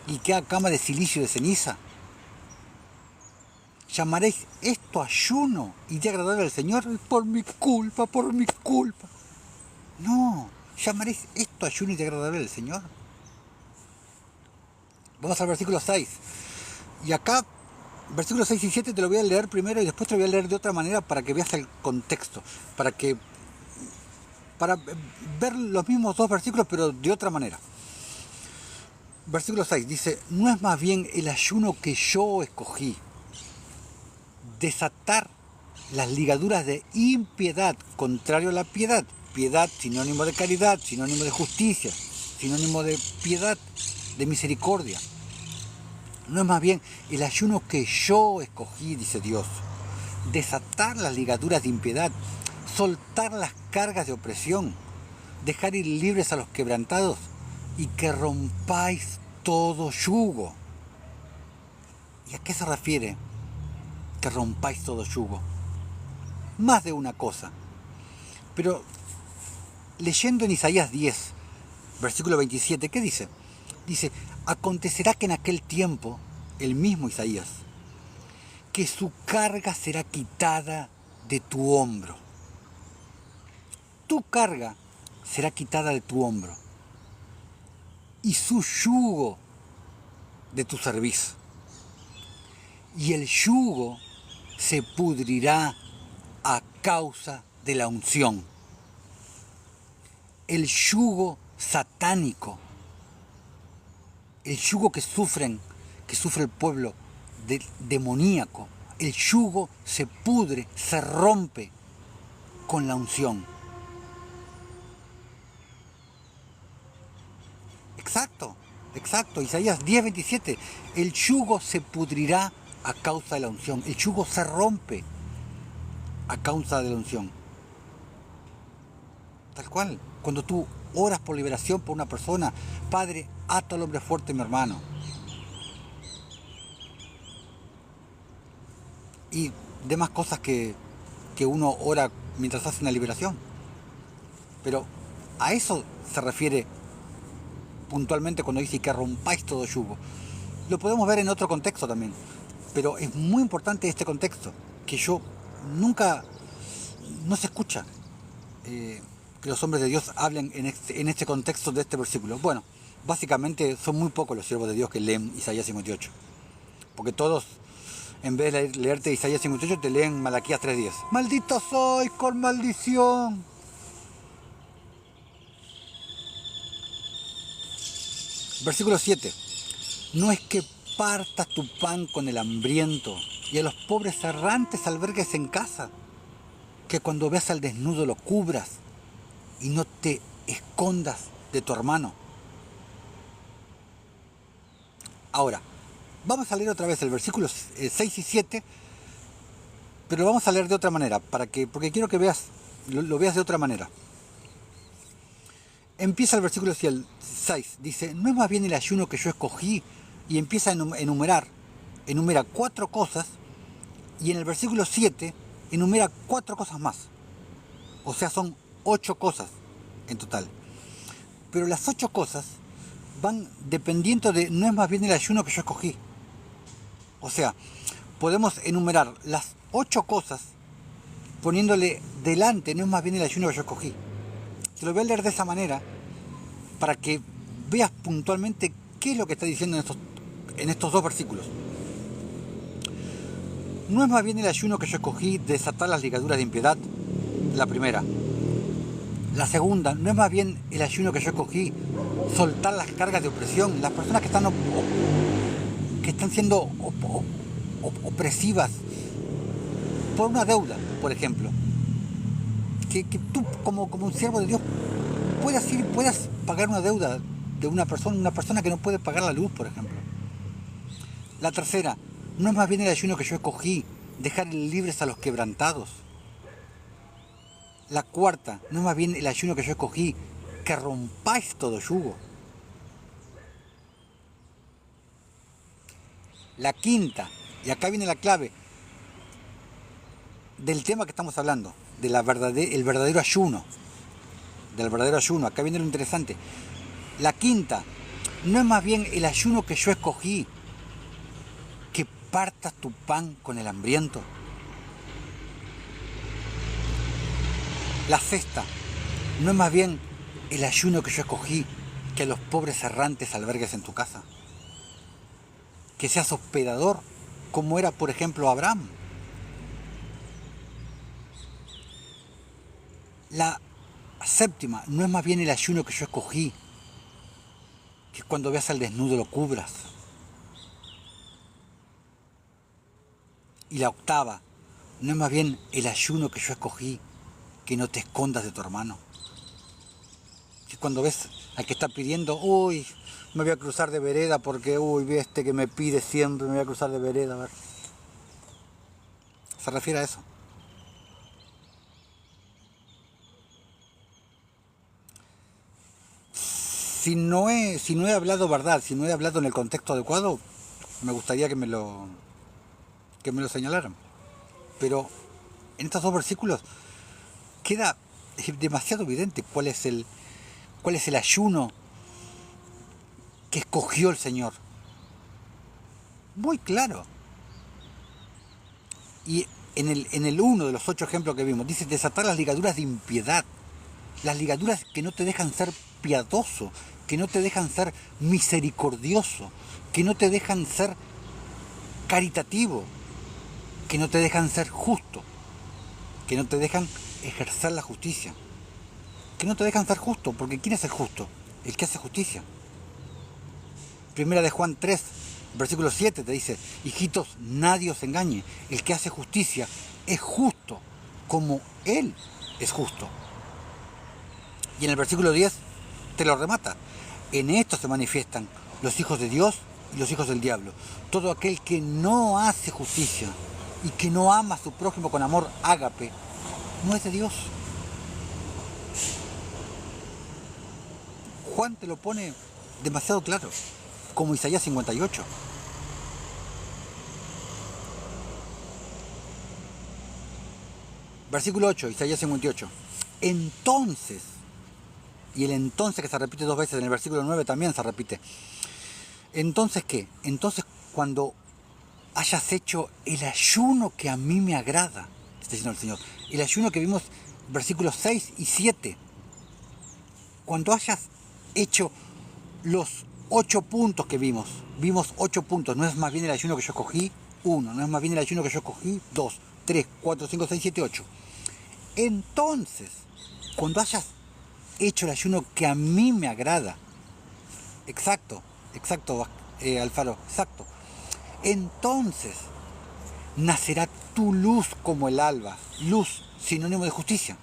y que haga cama de silicio y de ceniza. ¿Llamaréis esto ayuno y de agradable al Señor? Por mi culpa, por mi culpa. No, ¿llamaréis esto ayuno y de agradable al Señor? Vamos al versículo 6. Y acá, versículos 6 y 7 te lo voy a leer primero y después te lo voy a leer de otra manera para que veas el contexto. Para ver los mismos dos versículos pero de otra manera. Versículo 6 dice, no es más bien el ayuno que yo escogí, desatar las ligaduras de impiedad, contrario a la piedad. Piedad, sinónimo de caridad, sinónimo de justicia, sinónimo de piedad, de misericordia. No es más bien el ayuno que yo escogí, dice Dios. Desatar las ligaduras de impiedad, soltar las cargas de opresión, dejar ir libres a los quebrantados y que rompáis todo yugo. ¿Y a qué se refiere que rompáis todo yugo? Más de una cosa. Pero leyendo en Isaías 10, versículo 27, ¿qué dice? Dice, acontecerá que en aquel tiempo, el mismo Isaías, que su carga será quitada de tu hombro. Tu carga será quitada de tu hombro. Y su yugo de tu cerviz. Y el yugo se pudrirá a causa de la unción. El yugo satánico, el yugo que sufre el pueblo demoníaco, el yugo se pudre, se rompe con la unción. Exacto, Isaías 10:27, el yugo se pudrirá a causa de la unción, el yugo se rompe a causa de la unción. Tal cual, cuando tú oras por liberación por una persona, Padre, ata al hombre fuerte, mi hermano. Y demás cosas que uno ora mientras hace una liberación. Pero a eso se refiere puntualmente cuando dice que rompáis todo yugo. Lo podemos ver en otro contexto también. Pero es muy importante este contexto, que no se escucha que los hombres de Dios hablen en este contexto de este versículo. Bueno, básicamente son muy pocos los siervos de Dios que leen Isaías 58. Porque todos, en vez de leerte Isaías 58, te leen Malaquías 3:10. ¡Maldito soy con maldición! Versículo 7. No es que partas tu pan con el hambriento y a los pobres errantes albergues en casa, que cuando veas al desnudo lo cubras y no te escondas de tu hermano. Ahora, vamos a leer otra vez el versículo 6 y 7, pero lo vamos a leer de otra manera, porque quiero que lo veas de otra manera. Empieza el versículo 6, dice, no es más bien el ayuno que yo escogí, y empieza a enumera 4 cosas, y en el versículo 7 enumera 4 cosas más. O sea, son 8 cosas en total. Pero las 8 cosas van dependiendo de, no es más bien el ayuno que yo escogí. O sea, podemos enumerar las 8 cosas poniéndole delante, no es más bien el ayuno que yo escogí. Te lo voy a leer de esa manera para que veas puntualmente qué es lo que está diciendo en estos dos versículos. No es más bien el ayuno que yo escogí desatar las ligaduras de impiedad, la primera. La segunda, no es más bien el ayuno que yo escogí soltar las cargas de opresión. Las personas que están siendo opresivas por una deuda, por ejemplo. Que tú como un siervo de Dios puedas pagar una deuda de una persona que no puede pagar la luz, por ejemplo. La tercera, no es más bien el ayuno que yo escogí dejar libres a los quebrantados. La cuarta, no es más bien el ayuno que yo escogí que rompáis todo yugo. La quinta, y acá viene la clave del tema que estamos hablando, del verdadero ayuno. Del verdadero ayuno, acá viene lo interesante. La quinta, no es más bien el ayuno que yo escogí que partas tu pan con el hambriento. La sexta, no es más bien el ayuno que yo escogí que a los pobres errantes albergues en tu casa. Que seas hospedador, como era por ejemplo Abraham. La séptima, no es más bien el ayuno que yo escogí que cuando veas al desnudo lo cubras. Y la octava, no es más bien el ayuno que yo escogí que no te escondas de tu hermano. Que cuando ves al que está pidiendo, uy, me voy a cruzar de vereda porque, uy, ve este que me pide siempre, me voy a cruzar de vereda, a ver. Se refiere a eso. Si no he hablado verdad, si no he hablado en el contexto adecuado, me gustaría que me lo señalaran. Pero en estos dos versículos queda demasiado evidente cuál es el ayuno que escogió el Señor. Muy claro. Y en el uno de los 8 ejemplos que vimos, dice desatar las ligaduras de impiedad. Las ligaduras que no te dejan ser piadoso, que no te dejan ser misericordioso, que no te dejan ser caritativo, que no te dejan ser justo, que no te dejan ejercer la justicia, que no te dejan ser justo, porque ¿quién es el justo? El que hace justicia. Primera de Juan 3, versículo 7 te dice, hijitos, nadie os engañe, el que hace justicia es justo como Él es justo. Y en el versículo 10 te lo remata, en esto se manifiestan los hijos de Dios y los hijos del diablo. Todo aquel que no hace justicia y que no ama a su prójimo con amor ágape, no es de Dios. Juan te lo pone demasiado claro, como Isaías 58. Versículo 8, Isaías 58. Entonces, y el entonces que se repite 2 veces en el versículo 9 también se repite. Entonces, ¿qué? Entonces, cuando hayas hecho el ayuno que a mí me agrada, está diciendo el Señor, el ayuno que vimos versículos 6 y 7, cuando hayas hecho los 8 puntos que vimos 8 puntos, no es más bien el ayuno que yo escogí 1, no es más bien el ayuno que yo escogí 2, 3, 4, 5, 6, 7, 8. Entonces, cuando hayas hecho el ayuno que a mí me agrada, exacto, Alfaro, exacto, entonces nacerá tu luz como el alba, luz, sinónimo de justicia.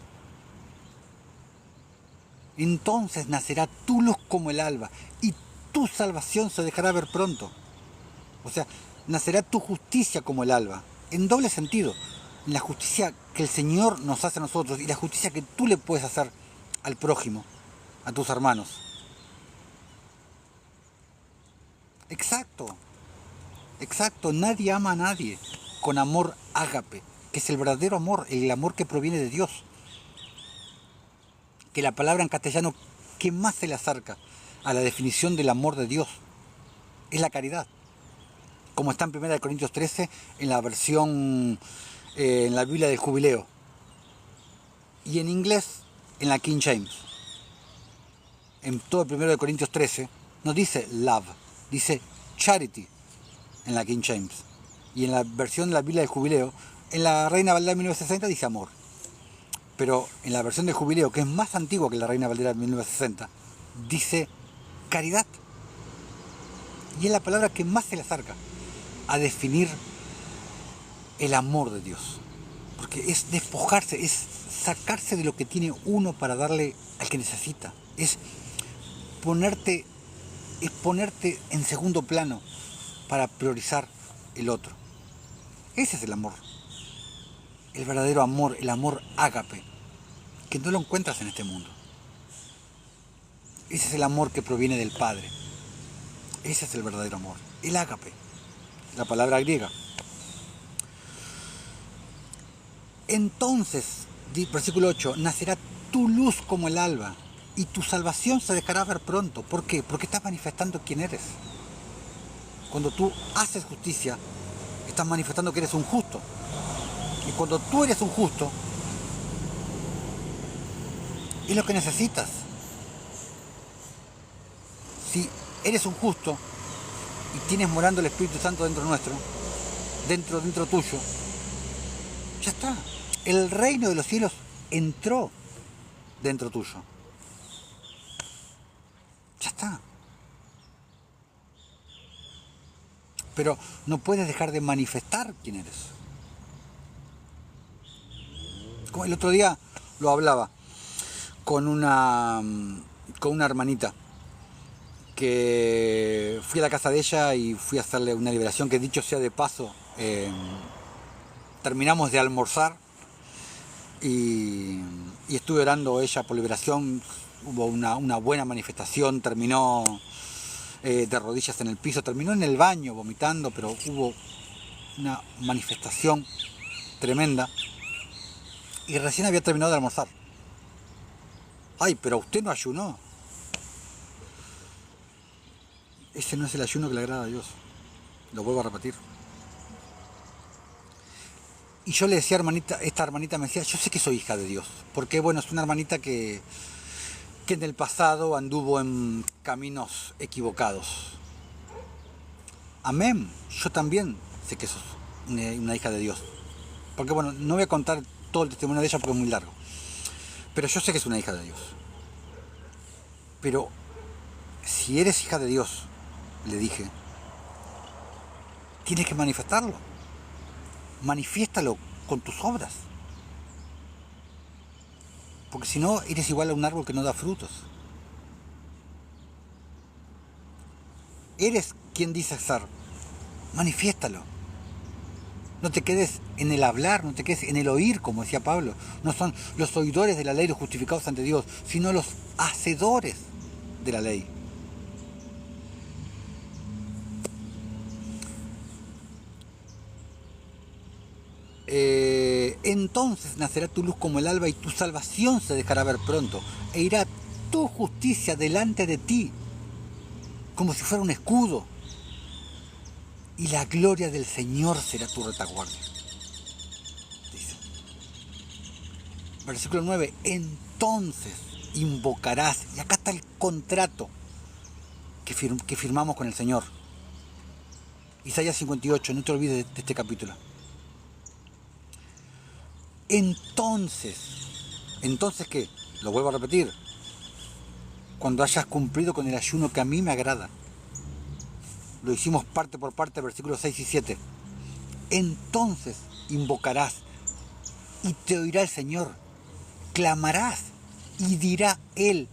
Entonces nacerá tu luz como el alba y tu salvación se dejará ver pronto. O sea, nacerá tu justicia como el alba, en doble sentido, la justicia que el Señor nos hace a nosotros y la justicia que tú le puedes hacer al prójimo, a tus hermanos. Exacto, nadie ama a nadie con amor ágape, que es el verdadero amor, el amor que proviene de Dios. Que la palabra en castellano que más se le acerca a la definición del amor de Dios es la caridad. Como está en 1 Corintios 13, en la versión, en la Biblia del Jubileo. Y en inglés, en la King James, en todo el 1 Corintios 13, no dice love, dice charity en la King James. Y en la versión de la Biblia del Jubileo, en la Reina Valera de 1960 dice amor. Pero en la versión del Jubileo, que es más antigua que la Reina Valera de 1960, dice caridad. Y es la palabra que más se le acerca a definir el amor de Dios. Porque es despojarse, es sacarse de lo que tiene uno para darle al que necesita. Es ponerte en segundo plano para priorizar el otro. Ese es el amor. El verdadero amor, el amor ágape, que no lo encuentras en este mundo. Ese es el amor que proviene del Padre. Ese es el verdadero amor, el ágape, la palabra griega. Entonces, versículo 8, nacerá tu luz como el alba y tu salvación se dejará ver pronto. ¿Por qué? Porque estás manifestando quién eres. Cuando tú haces justicia, estás manifestando que eres un justo. Y cuando tú eres un justo, es lo que necesitas. Si eres un justo y tienes morando el Espíritu Santo dentro nuestro, dentro tuyo, ya está. El reino de los cielos entró dentro tuyo. Ya está. Pero no puedes dejar de manifestar quién eres. Como el otro día lo hablaba con una hermanita que fui a la casa de ella y fui a hacerle una liberación, que dicho sea de paso, terminamos de almorzar y estuve orando ella por liberación. Hubo una buena manifestación, terminó de rodillas en el piso, terminó en el baño vomitando, pero hubo una manifestación tremenda y recién había terminado de almorzar. Ay, pero usted no ayunó. Ese no es el ayuno que le agrada a Dios. Lo vuelvo a repetir. Y yo le decía, esta hermanita me decía, yo sé que soy hija de Dios. Porque bueno, es una hermanita que en el pasado anduvo en caminos equivocados. Amén. Yo también sé que sos una hija de Dios. Porque bueno, no voy a contar todo el testimonio de ella porque es muy largo. Pero yo sé que es una hija de Dios. Pero si eres hija de Dios, le dije, tienes que manifestarlo. Manifiéstalo con tus obras. Porque si no, eres igual a un árbol que no da frutos. Eres quien dice ser. Manifiéstalo. No te quedes en el hablar, no te quedes en el oír, como decía Pablo. No son los oidores de la ley los justificados ante Dios, sino los hacedores de la ley. Entonces nacerá tu luz como el alba y tu salvación se dejará ver pronto. E irá tu justicia delante de ti, como si fuera un escudo. Y la gloria del Señor será tu retaguardia. Dice. Versículo 9. Entonces invocarás, y acá está el contrato que firmamos con el Señor. Isaías 58, no te olvides de este capítulo. Entonces, ¿qué? Lo vuelvo a repetir. Cuando hayas cumplido con el ayuno que a mí me agrada. Lo hicimos parte por parte, versículos 6 y 7. Entonces invocarás y te oirá el Señor. Clamarás y dirá Él,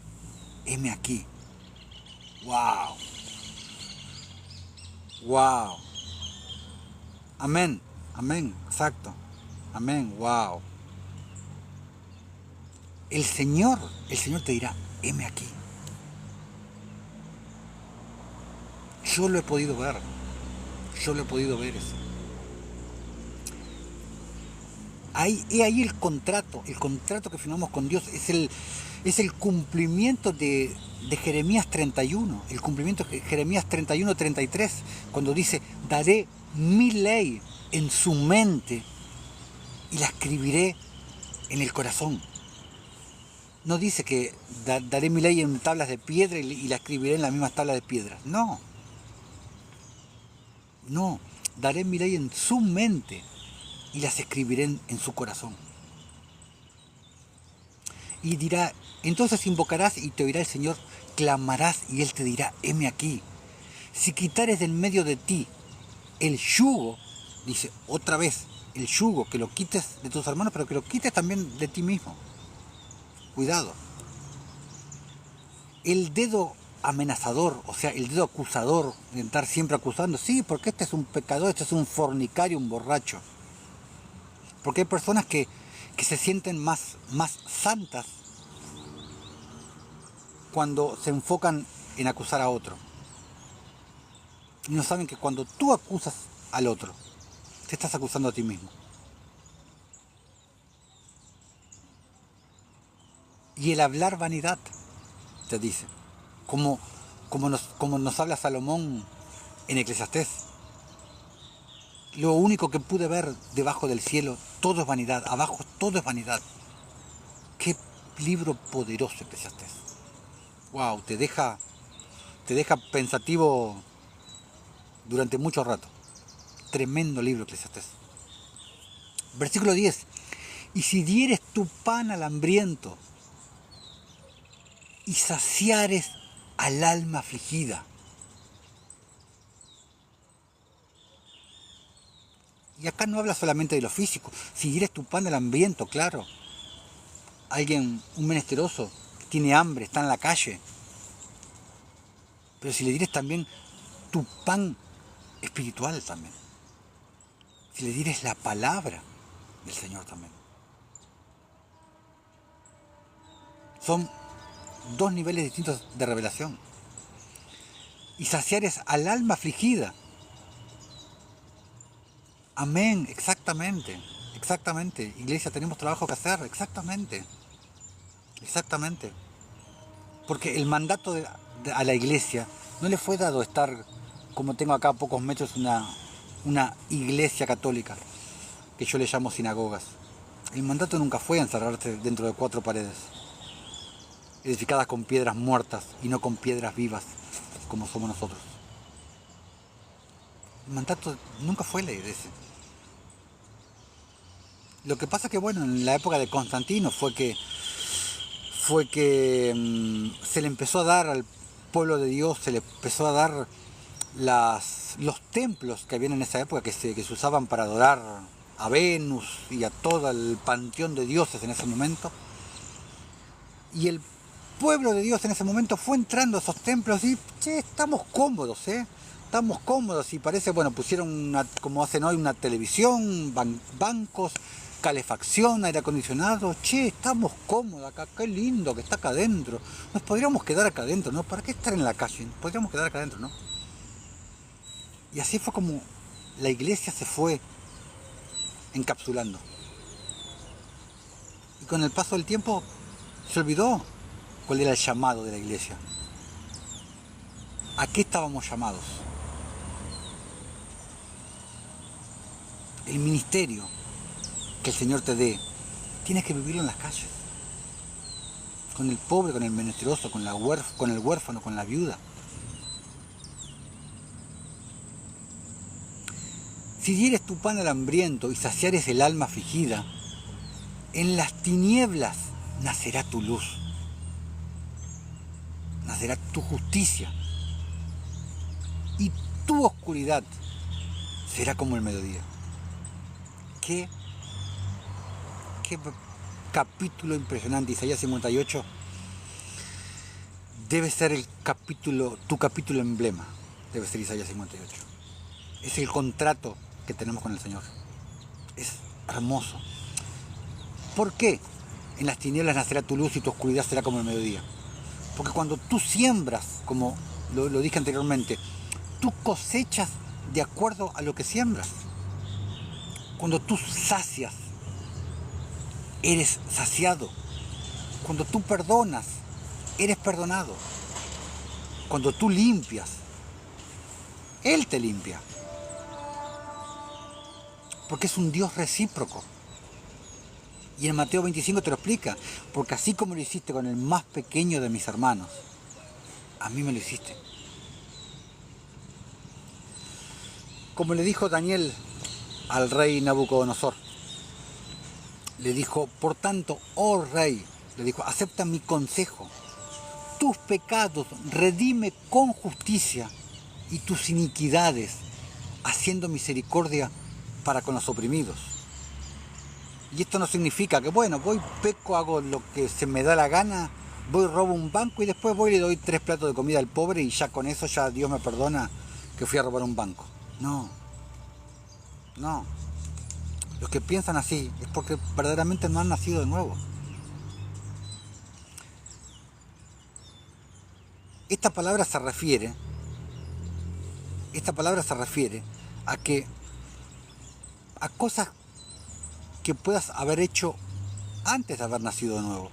heme aquí. ¡Wow! ¡Wow! Amén, amén, exacto. Amén, wow. El Señor te dirá, heme aquí. Yo lo he podido ver eso. Ahí el contrato que firmamos con Dios es el cumplimiento de Jeremías 31, el cumplimiento de Jeremías 31, 33, cuando dice, daré mi ley en su mente y la escribiré en el corazón. no dice que daré mi ley en tablas de piedra y la escribiré en las mismas tablas de piedra. No, no, daré mi ley en su mente y las escribiré en su corazón. Y dirá, entonces invocarás y te oirá el Señor, clamarás y Él te dirá, heme aquí. Si quitares de en medio de ti el yugo, dice otra vez, el yugo, que lo quites de tus hermanos, pero que lo quites también de ti mismo. Cuidado. El dedo amenazador, o sea, el dedo acusador, de estar siempre acusando, sí, porque este es un pecador, este es un fornicario, un borracho. Porque hay personas que se sienten más santas cuando se enfocan en acusar a otro. Y no saben que cuando tú acusas al otro, te estás acusando a ti mismo. Y el hablar vanidad, te dice, como nos habla Salomón en Eclesiastés. Lo único que pude ver debajo del cielo, todo es vanidad, abajo todo es vanidad. Qué libro poderoso Eclesiastés. Wow, te deja pensativo durante mucho rato. Tremendo libro Eclesiastés. Versículo 10. Y si dieres tu pan al hambriento y saciares al alma afligida. Y acá no habla solamente de lo físico. Si dieres tu pan al hambriento, claro. Alguien, un menesteroso, tiene hambre, está en la calle. Pero si le dieres también tu pan espiritual también. Si le dieres la palabra del Señor también. Son dos niveles distintos de revelación. Y saciares al alma afligida. Amén, exactamente, exactamente. Iglesia, tenemos trabajo que hacer, exactamente, exactamente. Porque el mandato a la iglesia no le fue dado estar, como tengo acá a pocos metros, una iglesia católica, que yo le llamo sinagogas. El mandato nunca fue encerrarse dentro de 4 paredes, edificadas con piedras muertas y no con piedras vivas, como somos nosotros. El mandato nunca fue la iglesia. Lo que pasa que, bueno, en la época de Constantino fue que se le empezó a dar al pueblo de Dios, se le empezó a dar los templos que habían en esa época, que se usaban para adorar a Venus y a todo el panteón de dioses en ese momento. Y el pueblo de Dios en ese momento fue entrando a esos templos y, che, estamos cómodos, estamos cómodos, y parece, bueno, pusieron, como hacen hoy, una televisión, bancos, calefacción, aire acondicionado, che, estamos cómodos acá, qué lindo que está acá adentro, nos podríamos quedar acá adentro, ¿no? ¿Para qué estar en la calle? Nos podríamos quedar acá adentro, ¿no? Y así fue como la iglesia se fue encapsulando. Y con el paso del tiempo se olvidó cuál era el llamado de la iglesia. ¿A qué estábamos llamados? El ministerio que el Señor te dé, tienes que vivirlo en las calles. Con el pobre, con el menesteroso, con el huérfano, con la viuda. Si dieres tu pan al hambriento y saciares el alma afligida, en las tinieblas nacerá tu luz. Nacerá tu justicia. Y tu oscuridad será como el mediodía. ¿Qué capítulo impresionante! Isaías 58 debe ser tu capítulo emblema. Debe ser Isaías 58. Es el contrato que tenemos con el Señor. Es hermoso. ¿Por qué? En las tinieblas nacerá tu luz y tu oscuridad será como el mediodía. Porque cuando tú siembras, como lo dije anteriormente, tú cosechas de acuerdo a lo que siembras. Cuando tú sacias, eres saciado. Cuando tú perdonas, eres perdonado. Cuando tú limpias, Él te limpia. Porque es un Dios recíproco. Y en Mateo 25 te lo explica, porque así como lo hiciste con el más pequeño de mis hermanos, a mí me lo hiciste. Como le dijo Daniel al rey Nabucodonosor, le dijo, por tanto, oh rey, le dijo, acepta mi consejo, tus pecados redime con justicia y tus iniquidades, haciendo misericordia para con los oprimidos. Y esto no significa que, bueno, voy, peco, hago lo que se me da la gana, voy, robo un banco y después voy y le doy 3 platos de comida al pobre y ya con eso ya Dios me perdona que fui a robar un banco. No, no. Los que piensan así es porque verdaderamente no han nacido de nuevo. Esta palabra se refiere a que a cosas que puedas haber hecho antes de haber nacido de nuevo.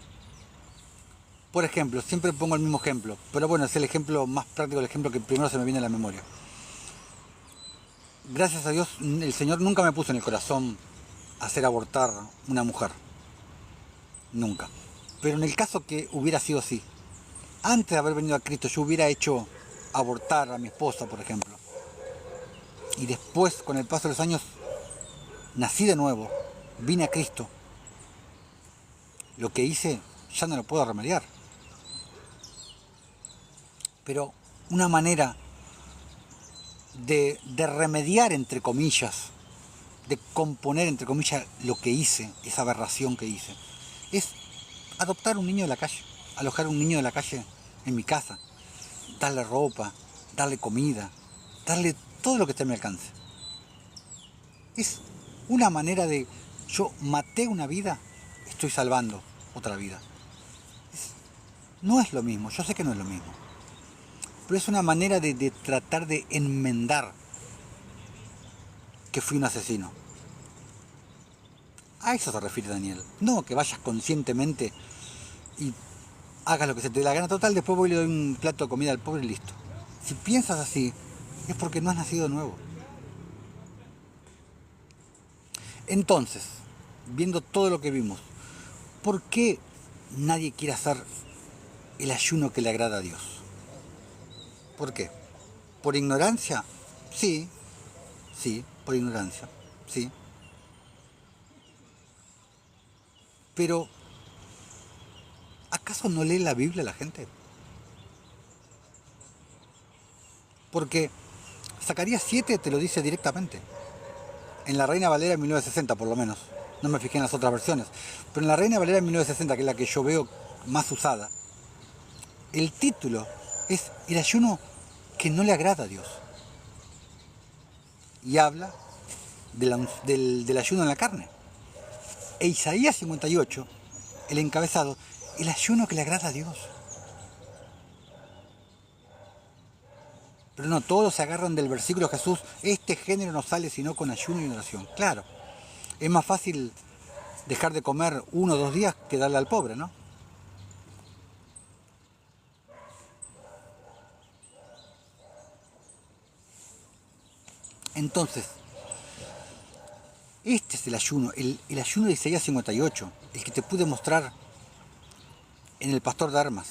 Por ejemplo, siempre pongo el mismo ejemplo, pero bueno, es el ejemplo más práctico, el ejemplo que primero se me viene a la memoria. Gracias a Dios, el Señor nunca me puso en el corazón hacer abortar una mujer. Nunca. Pero en el caso que hubiera sido así, antes de haber venido a Cristo, yo hubiera hecho abortar a mi esposa, por ejemplo. Y después, con el paso de los años, nací de nuevo, vine a Cristo. Lo que hice ya no lo puedo remediar. Pero una manera de remediar, entre comillas, de componer, entre comillas, lo que hice, esa aberración que hice, es adoptar un niño de la calle, alojar un niño de la calle en mi casa, darle ropa, darle comida, darle todo lo que esté a mi alcance. Es una manera de, yo maté una vida, estoy salvando otra vida. No es lo mismo, yo sé que no es lo mismo, pero es una manera de tratar de enmendar que fui un asesino. A eso se refiere Daniel. No que vayas conscientemente y hagas lo que se te dé la gana. Total, después voy y le doy un plato de comida al pobre y listo. Si piensas así, es porque no has nacido de nuevo. Entonces, viendo todo lo que vimos, ¿por qué nadie quiere hacer el ayuno que le agrada a Dios? ¿Por qué? ¿Por ignorancia? Sí, por ignorancia, sí. Pero, ¿acaso no lee la Biblia la gente? Porque Zacarías 7 te lo dice directamente. En la Reina Valera en 1960 por lo menos. No me fijé en las otras versiones. Pero en la Reina Valera en 1960, que es la que yo veo más usada, el título es el ayuno que no le agrada a Dios. Y habla del ayuno en la carne. E Isaías 58, el encabezado, el ayuno que le agrada a Dios. Pero no, todos se agarran del versículo de Jesús, este género no sale sino con ayuno y oración. Claro, es más fácil dejar de comer 1 o 2 días que darle al pobre, ¿no? Entonces, este es el ayuno, el ayuno de Isaías 58, el que te pude mostrar en el Pastor de Armas,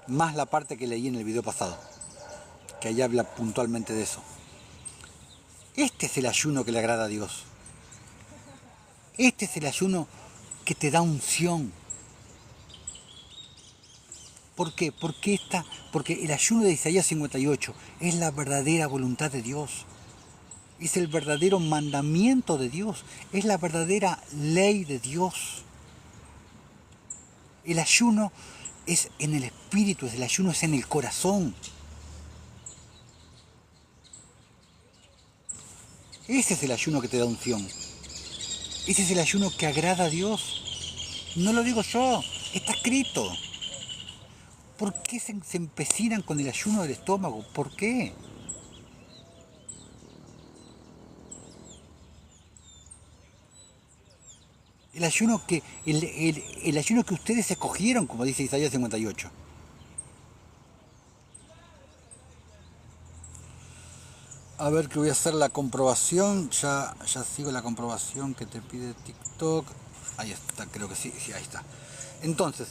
más la parte que leí en el video pasado, que ahí habla puntualmente de eso. Este es el ayuno que le agrada a Dios. Este es el ayuno que te da unción. ¿Por qué? Porque el ayuno de Isaías 58 es la verdadera voluntad de Dios. Es el verdadero mandamiento de Dios. Es la verdadera ley de Dios. El ayuno es en el espíritu, el ayuno es en el corazón. Ese es el ayuno que te da unción. Ese es el ayuno que agrada a Dios. No lo digo yo, está escrito. ¿Por qué se empecinan con el ayuno del estómago? ¿Por qué? El ayuno el ayuno que ustedes escogieron, como dice Isaías 58. A ver, que voy a hacer la comprobación. Ya sigo la comprobación que te pide TikTok. Ahí está, creo que sí, ahí está. Entonces,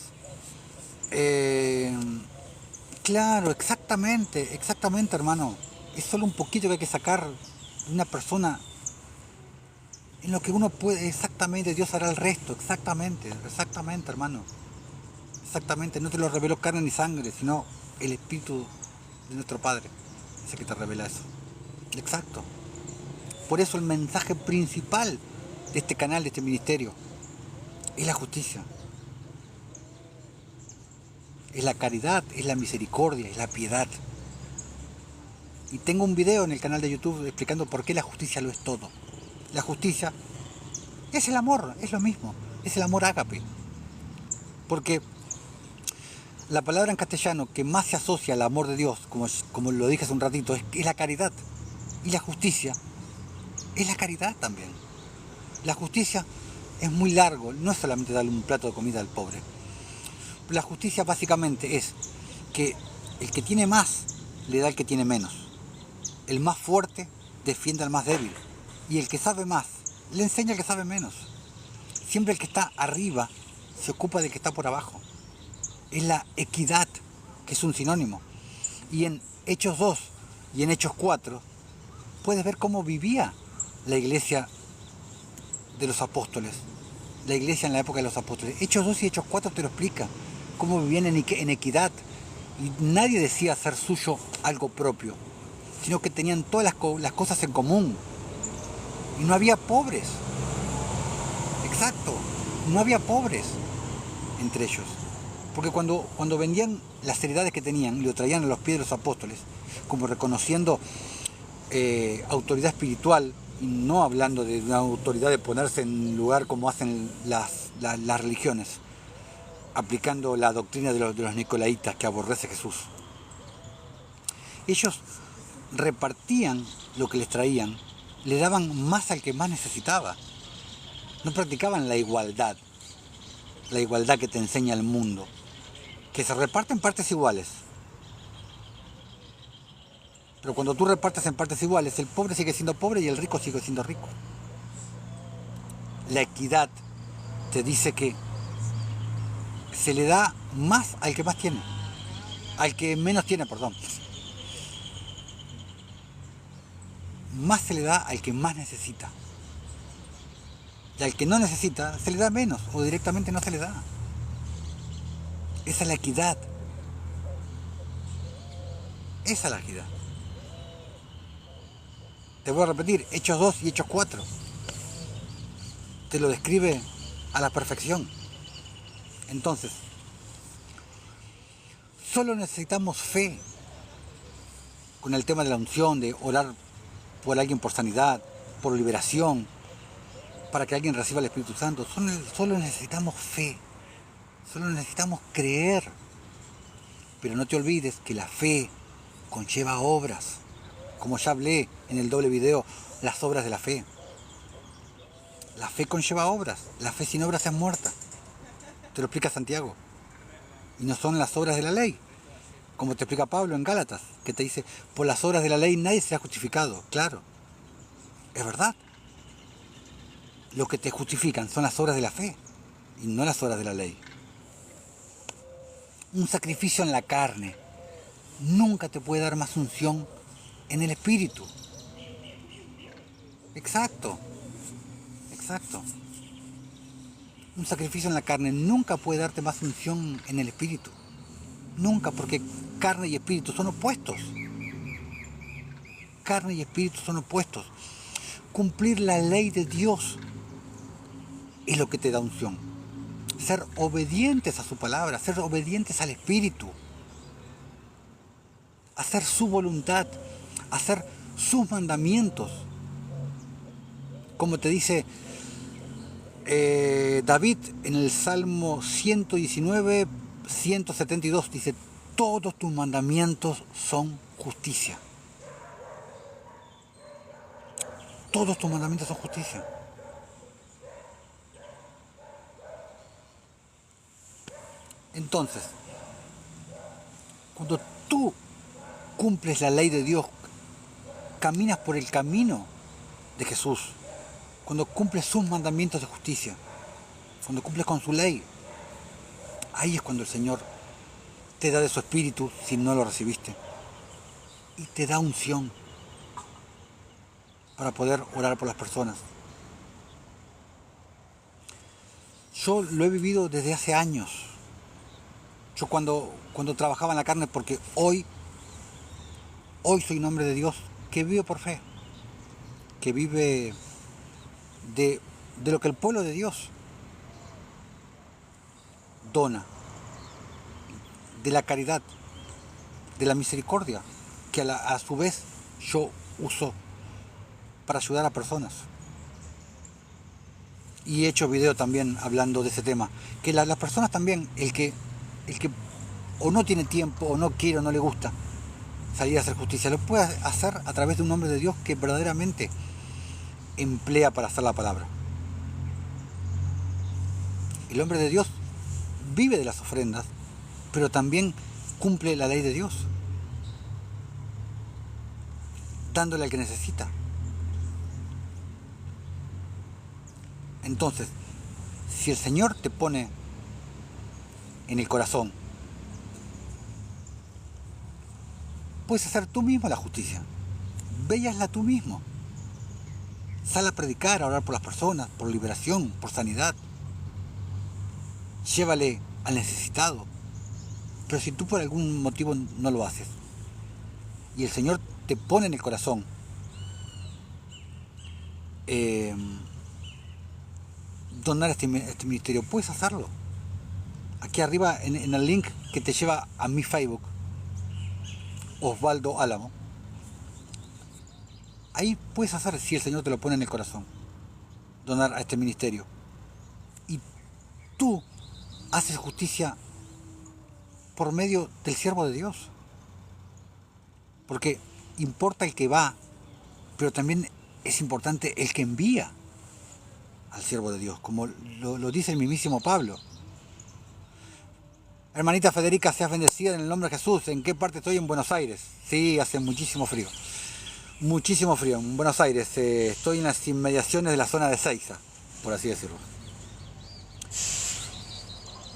eh, claro, exactamente, hermano. Es solo un poquito que hay que sacar de una persona en lo que uno puede, exactamente, Dios hará el resto, exactamente, hermano. Exactamente, no te lo reveló carne ni sangre, sino el Espíritu de nuestro Padre. Ese que te revela eso. Exacto. Por eso el mensaje principal de este canal, de este ministerio, es la justicia, es la caridad, es la misericordia, es la piedad. Y tengo un video en el canal de YouTube explicando por qué la justicia lo es todo. La justicia es el amor, es lo mismo, es el amor ágape. Porque la palabra en castellano que más se asocia al amor de Dios, como lo dije hace un ratito, es la caridad. Y la justicia es la caridad también. La justicia es muy largo, no es solamente darle un plato de comida al pobre. La justicia básicamente es que el que tiene más le da al que tiene menos. El más fuerte defiende al más débil. Y el que sabe más le enseña al que sabe menos. Siempre el que está arriba se ocupa del que está por abajo. Es la equidad, que es un sinónimo. Y en Hechos 2 y en Hechos 4 puedes ver cómo vivía la iglesia de los apóstoles. La iglesia en la época de los apóstoles. Hechos 2 y Hechos 4 te lo explica. Cómo vivían en equidad. Y nadie decía hacer suyo algo propio, sino que tenían todas las cosas en común. Y no había pobres. Exacto. No había pobres entre ellos. Porque cuando vendían las heredades que tenían y lo traían a los pies de los apóstoles, como reconociendo autoridad espiritual, y no hablando de una autoridad de ponerse en lugar como hacen las religiones, aplicando la doctrina de los nicolaitas que aborrece Jesús. Ellos repartían lo que les traían, le daban más al que más necesitaba. No practicaban la igualdad que te enseña el mundo, que se reparte en partes iguales. Pero cuando tú repartes en partes iguales, el pobre sigue siendo pobre y el rico sigue siendo rico. La equidad te dice que se le da más al que más tiene, al que menos tiene, perdón. Más se le da al que más necesita. Y al que no necesita, se le da menos o directamente no se le da. Esa es la equidad. Esa es la equidad. Te voy a repetir, Hechos 2 y Hechos 4. Te lo describe a la perfección. Entonces, solo necesitamos fe con el tema de la unción, de orar por alguien por sanidad, por liberación, para que alguien reciba el Espíritu Santo. Solo necesitamos fe, solo necesitamos creer. Pero no te olvides que la fe conlleva obras. Como ya hablé en el doble video, las obras de la fe. La fe conlleva obras. La fe sin obras es muerta. Te lo explica Santiago. Y no son las obras de la ley. Como te explica Pablo en Gálatas, que te dice, por las obras de la ley nadie se ha justificado. Claro, es verdad. Lo que te justifican son las obras de la fe y no las obras de la ley. Un sacrificio en la carne nunca te puede dar más unción en el espíritu. Exacto. Un sacrificio en la carne nunca puede darte más unción en el espíritu. Nunca, porque carne y espíritu son opuestos. Carne y espíritu son opuestos. Cumplir la ley de Dios es lo que te da unción. Ser obedientes a su palabra, ser obedientes al espíritu. Hacer su voluntad, hacer sus mandamientos. Como te dice David en el Salmo 119, 172, dice, todos tus mandamientos son justicia. Todos tus mandamientos son justicia. Entonces, cuando tú cumples la ley de Dios caminas por el camino de Jesús, cuando cumples sus mandamientos de justicia, cuando cumples con su ley, ahí es cuando el Señor te da de su espíritu si no lo recibiste, y te da unción para poder orar por las personas. Yo lo he vivido desde hace años. Yo cuando trabajaba en la carne, porque hoy soy un hombre de Dios que vive por fe, que vive de lo que el pueblo de Dios dona, de la caridad, de la misericordia, que a su vez yo uso para ayudar a personas. Y he hecho video también hablando de ese tema, que las personas también, el que o no tiene tiempo, o no quiere, o no le gusta salir a hacer justicia, lo puede hacer a través de un hombre de Dios que verdaderamente emplea para hacer la palabra. El hombre de Dios vive de las ofrendas, pero también cumple la ley de Dios, dándole al que necesita. Entonces, si el Señor te pone en el corazón, puedes hacer tú mismo la justicia. Ve y hazla tú mismo. Sal a predicar, a orar por las personas, por liberación, por sanidad. Llévale al necesitado. Pero si tú por algún motivo no lo haces, y el Señor te pone en el corazón donar este ministerio, puedes hacerlo. Aquí arriba en el link que te lleva a mi Facebook, Osvaldo Álamo, ahí puedes hacer, si el Señor te lo pone en el corazón, donar a este ministerio. Y tú haces justicia por medio del siervo de Dios. Porque importa el que va, pero también es importante el que envía al siervo de Dios, como lo dice el mismísimo Pablo. Hermanita Federica, seas bendecida en el nombre de Jesús. ¿En qué parte estoy? En Buenos Aires. Sí, hace muchísimo frío. Muchísimo frío. En Buenos Aires. Estoy en las inmediaciones de la zona de Seiza, por así decirlo.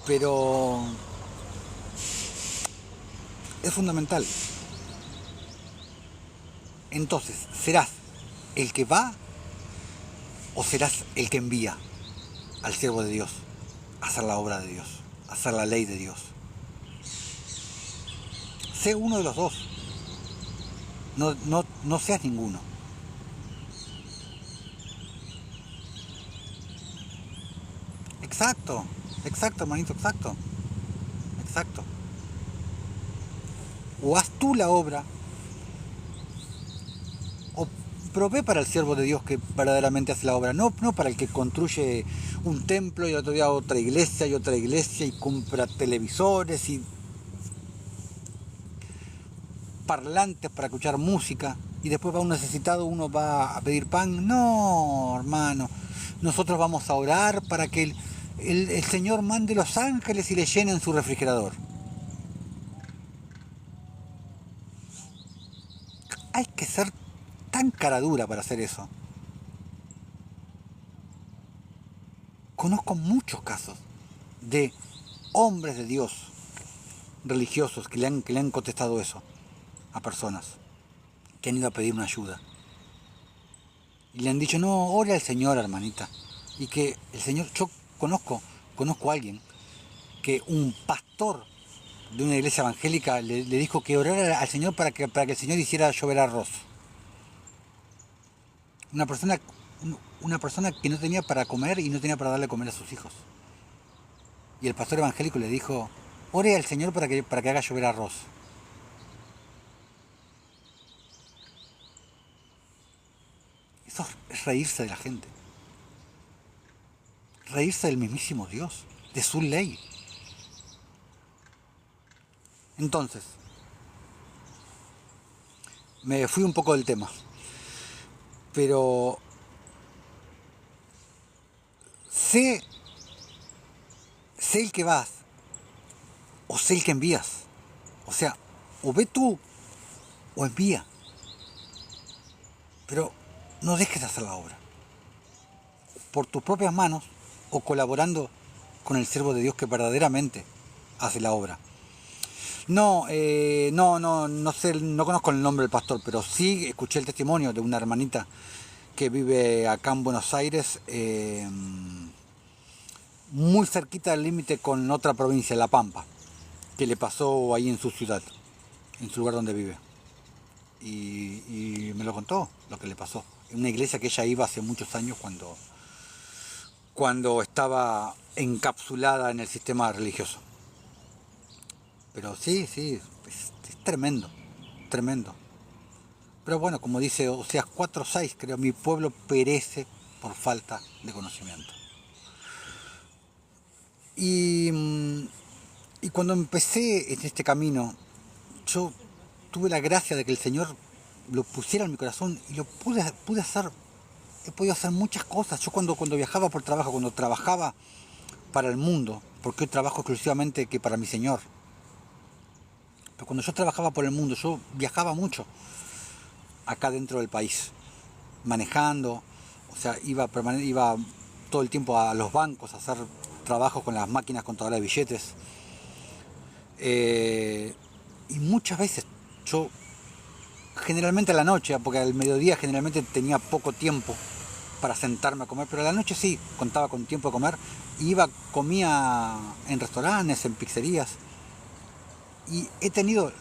Pero es fundamental. Entonces, ¿serás el que va o serás el que envía al siervo de Dios a hacer la obra de Dios, a hacer la ley de Dios? Sé uno de los dos. No seas ninguno. Exacto, hermanito, exacto. O haz tú la obra, o provee para el siervo de Dios que verdaderamente hace la obra, no para el que construye un templo y otro día otra iglesia y compra televisores y parlantes para escuchar música y después va un necesitado, uno va a pedir pan. No, hermano, nosotros vamos a orar para que el Señor mande los ángeles y le llenen su refrigerador. Hay que ser tan cara dura para hacer eso. Conozco muchos casos de hombres de Dios religiosos que le han contestado eso a personas que han ido a pedir una ayuda y le han dicho: no, ore al Señor, hermanita. Y que el Señor, yo conozco a alguien que un pastor de una iglesia evangélica le dijo que orara al Señor para que el Señor hiciera llover arroz. Una persona que no tenía para comer y no tenía para darle comer a sus hijos. Y el pastor evangélico le dijo: ore al Señor para que haga llover arroz. Eso es reírse de la gente. Reírse del mismísimo Dios, de su ley. Entonces, me fui un poco del tema, pero sé el que vas o sé el que envías. O sea, o ve tú o envía. Pero no dejes de hacer la obra por tus propias manos o colaborando con el siervo de Dios que verdaderamente hace la obra. No sé, no conozco el nombre del pastor, pero sí escuché el testimonio de una hermanita que vive acá en Buenos Aires, muy cerquita del límite con otra provincia, La Pampa, que le pasó ahí en su ciudad, en su lugar donde vive. Y me lo contó, lo que le pasó. En una iglesia que ella iba hace muchos años cuando estaba encapsulada en el sistema religioso. Pero sí, es tremendo, tremendo. Pero bueno, como dice Oseas 4:6, creo, mi pueblo perece por falta de conocimiento. Y, y cuando empecé en este camino, yo tuve la gracia de que el Señor lo pusiera en mi corazón y lo pude hacer. He podido hacer muchas cosas. Yo cuando viajaba por trabajo, cuando trabajaba para el mundo, porque hoy trabajo exclusivamente que para mi Señor, pero cuando yo trabajaba por el mundo, yo viajaba mucho acá dentro del país, manejando, o sea, iba todo el tiempo a los bancos a hacer trabajos con las máquinas contadoras de billetes. Y muchas veces yo, generalmente a la noche, porque al mediodía generalmente tenía poco tiempo para sentarme a comer, pero a la noche sí, contaba con tiempo de comer, comía en restaurantes, en pizzerías, y he tenido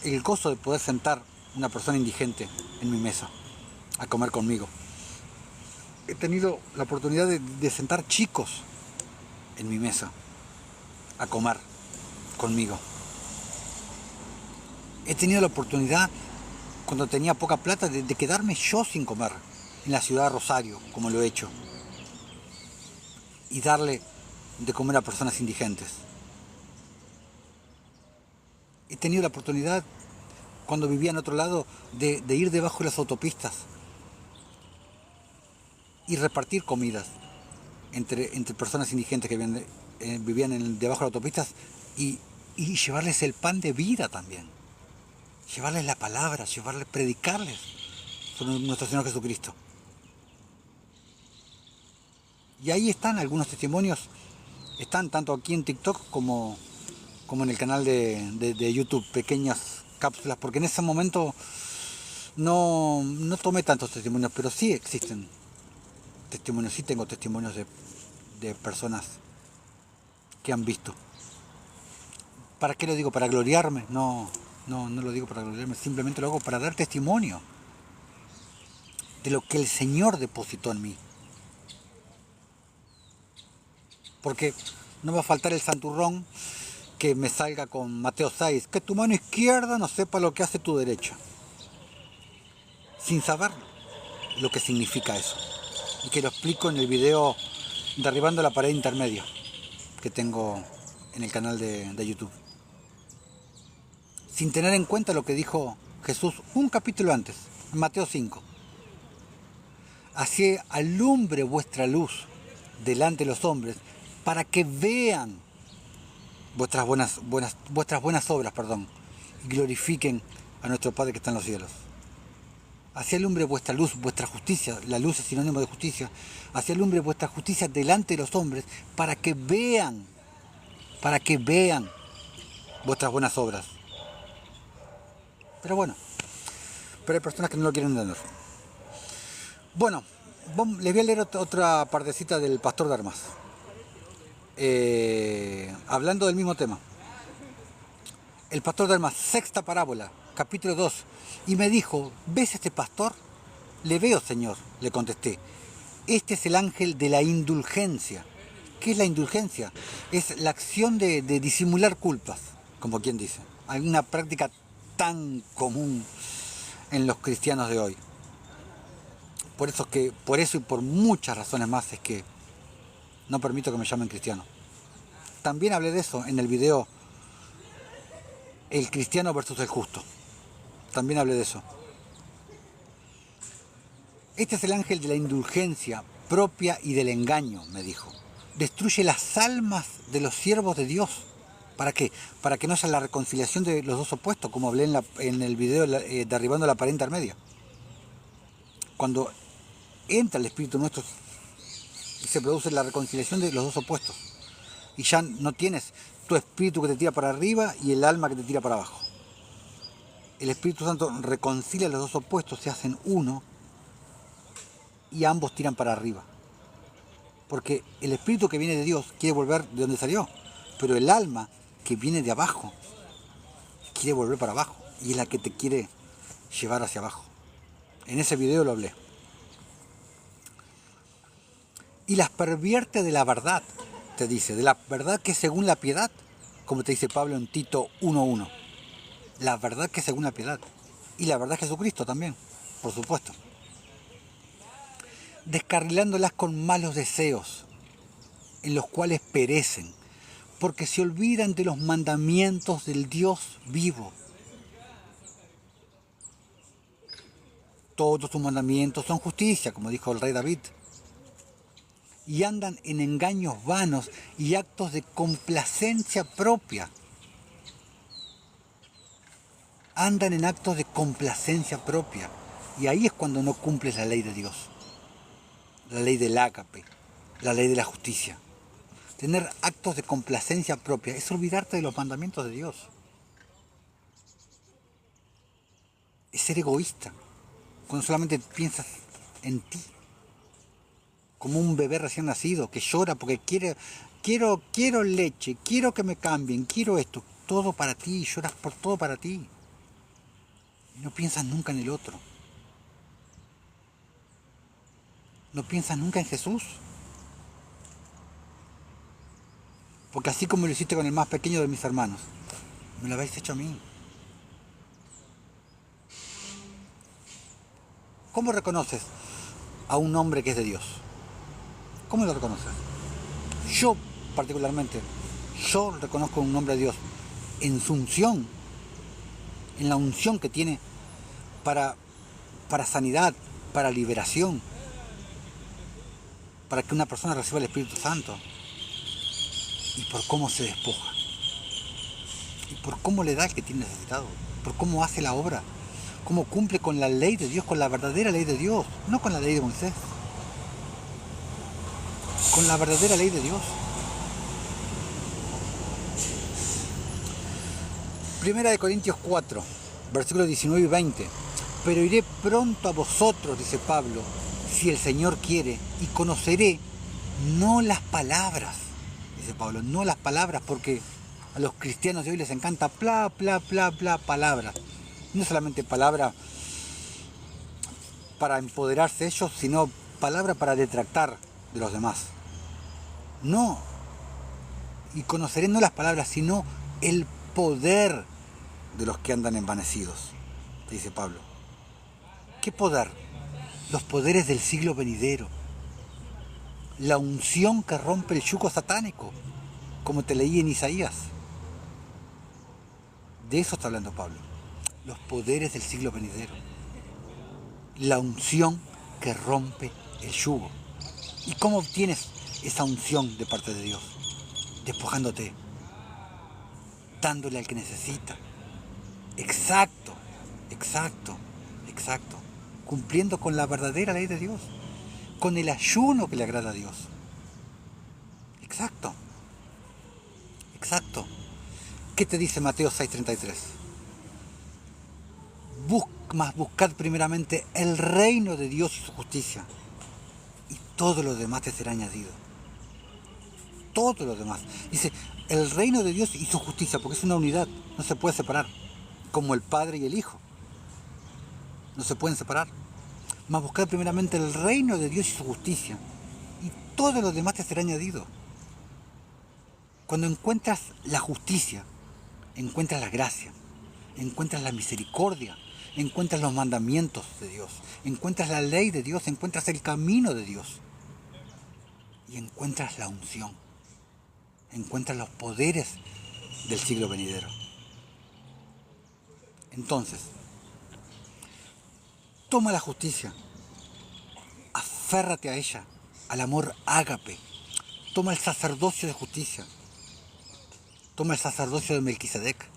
el gozo de poder sentar una persona indigente en mi mesa a comer conmigo. He tenido la oportunidad de sentar chicos en mi mesa a comer conmigo. He tenido la oportunidad, cuando tenía poca plata, de quedarme yo sin comer en la ciudad de Rosario, como lo he hecho, y darle de comer a personas indigentes. He tenido la oportunidad, cuando vivía en otro lado, de ir debajo de las autopistas y repartir comidas entre personas indigentes que vivían debajo de las autopistas y llevarles el pan de vida también. Llevarles la palabra, predicarles sobre nuestro Señor Jesucristo. Y ahí están algunos testimonios, están tanto aquí en TikTok como en el canal de YouTube, pequeñas cápsulas, porque en ese momento no tomé tantos testimonios, pero sí existen testimonios, sí tengo testimonios de personas que han visto. ¿Para qué lo digo? ¿Para gloriarme? No lo digo para gloriarme, simplemente lo hago para dar testimonio de lo que el Señor depositó en mí. Porque no va a faltar el santurrón que me salga con Mateo 6, que tu mano izquierda no sepa lo que hace tu derecha, sin saber lo que significa eso. Y que lo explico en el video Derribando la pared intermedia que tengo en el canal de YouTube. Sin tener en cuenta lo que dijo Jesús un capítulo antes, en Mateo 5. Así alumbre vuestra luz delante de los hombres, para que vean vuestras buenas obras, y glorifiquen a nuestro Padre que está en los cielos. Así alumbre vuestra luz, vuestra justicia, la luz es sinónimo de justicia, así alumbre vuestra justicia delante de los hombres, para que vean vuestras buenas obras. Pero hay personas que no lo quieren entender. Bueno, les voy a leer otra partecita del Pastor de Armas. Hablando del mismo tema. El Pastor de Armas, sexta parábola, capítulo 2. Y me dijo, ¿ves este pastor? Le veo, Señor, le contesté. Este es el ángel de la indulgencia. ¿Qué es la indulgencia? Es la acción de disimular culpas, como quien dice. Hay una práctica tan común en los cristianos de hoy. Por eso y por muchas razones más es que no permito que me llamen cristiano. También hablé de eso en el video El cristiano versus el justo. También hablé de eso. Este es el ángel de la indulgencia propia y del engaño, me dijo. Destruye las almas de los siervos de Dios. ¿Para qué? Para que no haya la reconciliación de los dos opuestos, como hablé en el video Derribando la pared intermedia. cuando entra el Espíritu nuestro y se produce la reconciliación de los dos opuestos. Y ya no tienes tu espíritu que te tira para arriba y el alma que te tira para abajo. El Espíritu Santo reconcilia los dos opuestos, se hacen uno y ambos tiran para arriba. Porque el espíritu que viene de Dios quiere volver de donde salió, pero el alma que viene de abajo quiere volver para abajo y es la que te quiere llevar hacia abajo. En ese video lo hablé. Y las pervierte de la verdad, te dice, de la verdad que es según la piedad, como te dice Pablo en Tito 1:1. La verdad que es según la piedad. Y la verdad es Jesucristo también, por supuesto. Descarrilándolas con malos deseos, en los cuales perecen, porque se olvidan de los mandamientos del Dios vivo. Todos tus mandamientos son justicia, como dijo el rey David. Y andan en engaños vanos y actos de complacencia propia. Andan en actos de complacencia propia. Y ahí es cuando no cumples la ley de Dios. La ley del ágape, la ley de la justicia. Tener actos de complacencia propia es olvidarte de los mandamientos de Dios. Es ser egoísta, cuando solamente piensas en ti. Como un bebé recién nacido que llora porque quiero leche, quiero que me cambien, quiero esto. Todo para ti, lloras por todo para ti. Y no piensas nunca en el otro. No piensas nunca en Jesús. Porque así como lo hiciste con el más pequeño de mis hermanos, me lo habéis hecho a mí. ¿Cómo reconoces a un hombre que es de Dios? ¿Cómo lo reconoces? Yo, particularmente, yo reconozco un hombre de Dios en su unción, en la unción que tiene para sanidad, para liberación, para que una persona reciba el Espíritu Santo, y por cómo se despoja, y por cómo le da al que tiene necesitado, por cómo hace la obra, cómo cumple con la ley de Dios, con la verdadera ley de Dios, no con la ley de Moisés, con la verdadera ley de Dios. Primera de Corintios 4, versículos 19 y 20. Pero iré pronto a vosotros, dice Pablo, si el Señor quiere, y conoceré no las palabras, dice Pablo, no las palabras, porque a los cristianos de hoy les encanta palabras. No solamente palabra para empoderarse ellos, sino palabra para detractar de los demás. No, y conoceré no las palabras, sino el poder de los que andan envanecidos, dice Pablo. ¿Qué poder? Los poderes del siglo venidero. La unción que rompe el yugo satánico, como te leí en Isaías. De eso está hablando Pablo. Los poderes del siglo venidero. La unción que rompe el yugo. ¿Y cómo obtienes esa unción de parte de Dios? Despojándote, dándole al que necesita. Exacto. Cumpliendo con la verdadera ley de Dios, con el ayuno que le agrada a Dios. Exacto. ¿Qué te dice Mateo 6:33? Buscad primeramente el reino de Dios y su justicia, y todo lo demás te será añadido. Todo lo demás. Dice, el reino de Dios y su justicia, porque es una unidad, no se puede separar, como el Padre y el Hijo. No se pueden separar. Mas buscad primeramente el reino de Dios y su justicia, y todo lo demás te será añadido. Cuando encuentras la justicia, encuentras la gracia, encuentras la misericordia, encuentras los mandamientos de Dios, encuentras la ley de Dios, encuentras el camino de Dios, y encuentras la unción, encuentras los poderes del siglo venidero. Entonces, toma la justicia, aférrate a ella, al amor ágape, toma el sacerdocio de justicia, toma el sacerdocio de Melquisedec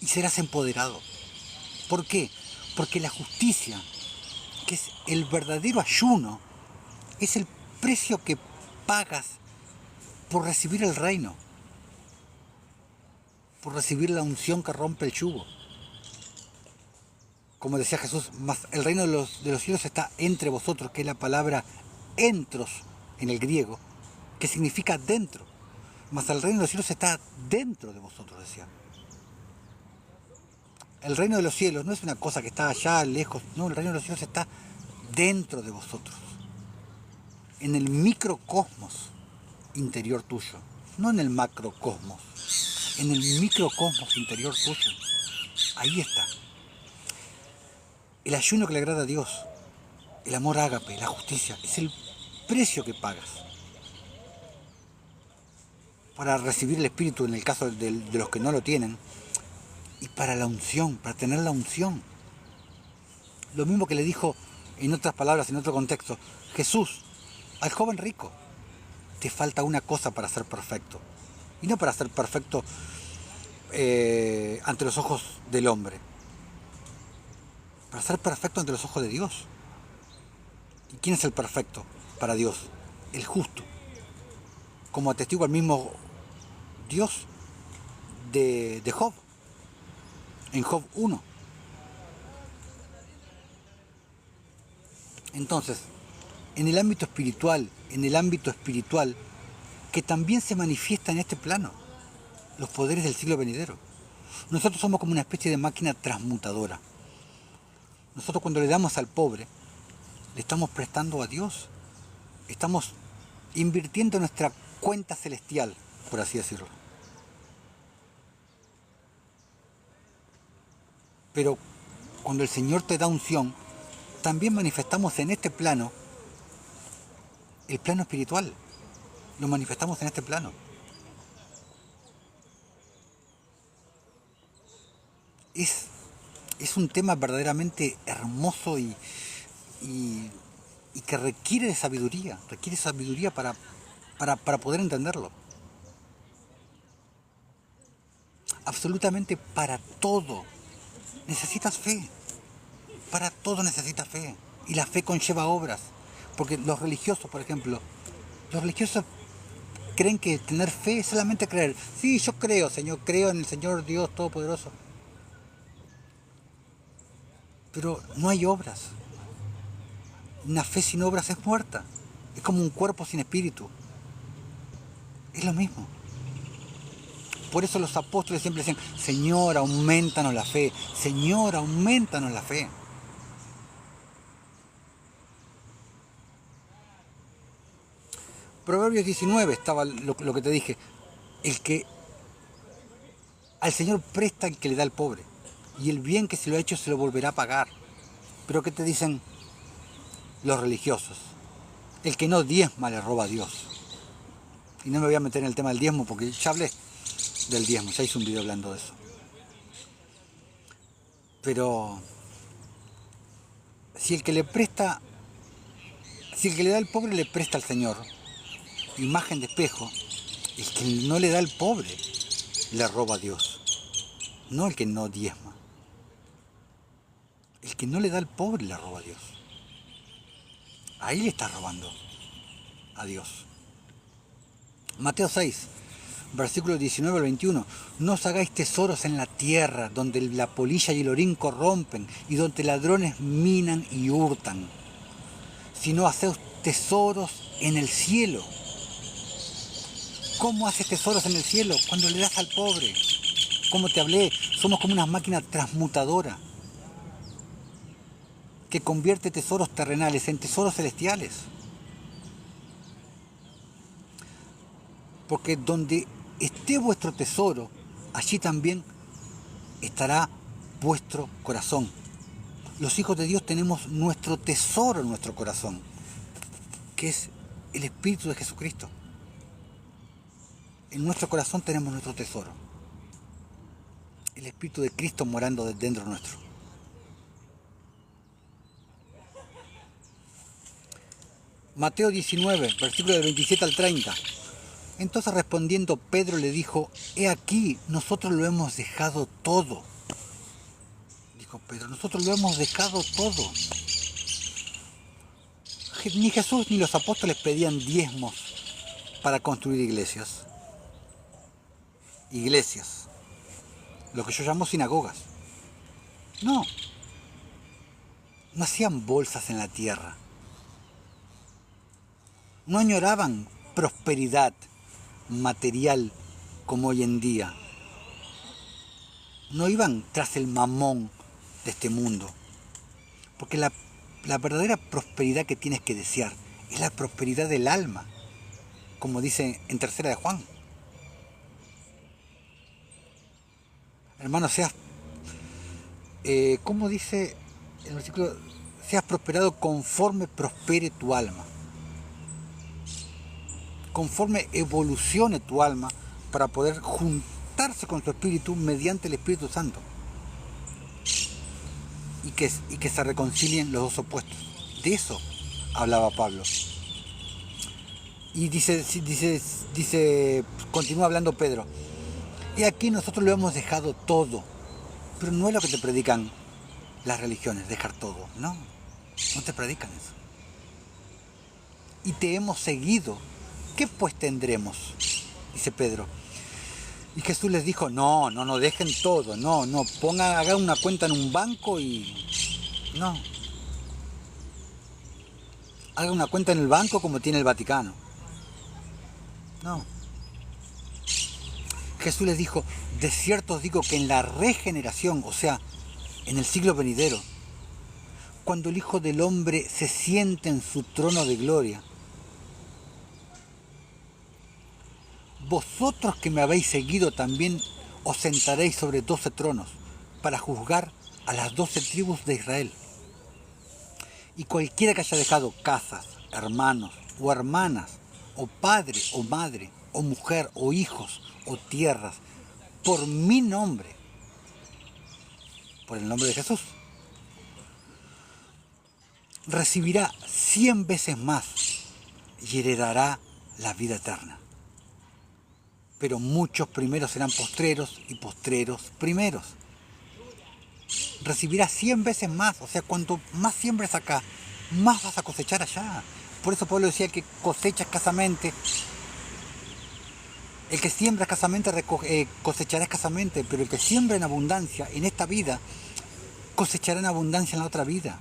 y serás empoderado. ¿Por qué? Porque la justicia que es el verdadero ayuno, es el precio que pagas por recibir el reino, por recibir la unción que rompe el yugo. Como decía Jesús, más el reino de los cielos está entre vosotros, que es la palabra entros en el griego, que significa dentro. Mas el reino de los cielos está dentro de vosotros, decía. El reino de los cielos no es una cosa que está allá lejos, no, el reino de los cielos está dentro de vosotros, en el microcosmos interior tuyo, no en el macrocosmos, en el microcosmos interior tuyo. Ahí está. El ayuno que le agrada a Dios, el amor ágape, la justicia, es el precio que pagas para recibir el Espíritu en el caso de los que no lo tienen, y para la unción, para tener la unción. Lo mismo que le dijo, en otras palabras, en otro contexto, Jesús al joven rico: te falta una cosa para ser perfecto. Y no para ser perfecto ante los ojos del hombre, para ser perfecto ante los ojos de Dios. ¿Y quién es el perfecto para Dios? El justo. Como atestigua el mismo Dios de Job, en Job 1. Entonces, en el ámbito espiritual, que también se manifiesta en este plano, los poderes del siglo venidero. Nosotros somos como una especie de máquina transmutadora. Nosotros, cuando le damos al pobre, le estamos prestando a Dios. Estamos invirtiendo nuestra cuenta celestial, por así decirlo. Pero cuando el Señor te da unción, también manifestamos en este plano el plano espiritual. Lo manifestamos en este plano. Es un tema verdaderamente hermoso y que requiere sabiduría para poder entenderlo. Absolutamente para todo necesitas fe. Para todo necesitas fe. Y la fe conlleva obras. Porque los religiosos, por ejemplo, los religiosos creen que tener fe es solamente creer. Sí, yo creo, Señor, creo en el Señor Dios Todopoderoso. Pero no hay obras. Una fe sin obras es muerta. Es como un cuerpo sin espíritu. Es lo mismo. Por eso los apóstoles siempre decían: Señor, aumentanos la fe. Señor, aumentanos la fe. Proverbios 19 estaba lo que te dije. El que al Señor presta el que le da al pobre. Y el bien que se lo ha hecho se lo volverá a pagar. Pero ¿qué te dicen los religiosos? El que no diezma le roba a Dios. Y no me voy a meter en el tema del diezmo porque ya hablé del diezmo, ya hice un video hablando de eso. Pero si el que le da al pobre le presta al Señor, imagen de espejo, el que no le da al pobre le roba a Dios. No el que no diezma. El que no le da al pobre le roba a Dios. Ahí le está robando a Dios. Mateo 6, versículos 19 al 21. No os hagáis tesoros en la tierra, donde la polilla y el orín corrompen, y donde ladrones minan y hurtan, sino haced tesoros en el cielo. ¿Cómo haces tesoros en el cielo? Cuando le das al pobre. Como te hablé, somos como una máquina transmutadora que convierte tesoros terrenales en tesoros celestiales. Porque donde esté vuestro tesoro, allí también estará vuestro corazón. Los hijos de Dios tenemos nuestro tesoro en nuestro corazón, que es el Espíritu de Jesucristo. En nuestro corazón tenemos nuestro tesoro. El Espíritu de Cristo morando dentro nuestro. Mateo 19, versículo del 27 al 30. Entonces respondiendo Pedro le dijo: he aquí, nosotros lo hemos dejado todo. Dijo Pedro: nosotros lo hemos dejado todo ni Jesús ni los apóstoles pedían diezmos para construir iglesias. Iglesias. Lo que yo llamo sinagogas. No. No hacían bolsas en la tierra. No añoraban prosperidad material como hoy en día. No iban tras el mamón de este mundo. Porque la verdadera prosperidad que tienes que desear es la prosperidad del alma, como dice en Tercera de Juan. Hermano, ¿cómo dice el versículo? Seas prosperado conforme prospere tu alma. Conforme evolucione tu alma para poder juntarse con tu espíritu mediante el Espíritu Santo. Y que se reconcilien los dos opuestos. De eso hablaba Pablo. Y continúa hablando Pedro. Y aquí nosotros lo hemos dejado todo. Pero no es lo que te predican las religiones, dejar todo. No te predican eso. Y te hemos seguido. ¿Qué pues tendremos? Dice Pedro. Y Jesús les dijo, no, dejen todo, hagan una cuenta en un banco y... No. Hagan una cuenta en el banco como tiene el Vaticano. No. Jesús les dijo, de cierto os digo que en la regeneración, o sea, en el siglo venidero, cuando el Hijo del Hombre se siente en su trono de gloria, vosotros que me habéis seguido también os sentaréis sobre 12 tronos para juzgar a las 12 tribus de Israel. Y cualquiera que haya dejado casas, hermanos o hermanas, o padre o madre, o mujer o hijos o tierras, por mi nombre, por el nombre de Jesús, recibirá 100 veces más y heredará la vida eterna. Pero muchos primeros serán postreros y postreros primeros. Recibirás 100 veces más, o sea, cuanto más siembres acá, más vas a cosechar allá. Por eso Pablo decía que cosecha escasamente. El que siembra escasamente cosechará escasamente, pero el que siembra en abundancia en esta vida, cosechará en abundancia en la otra vida.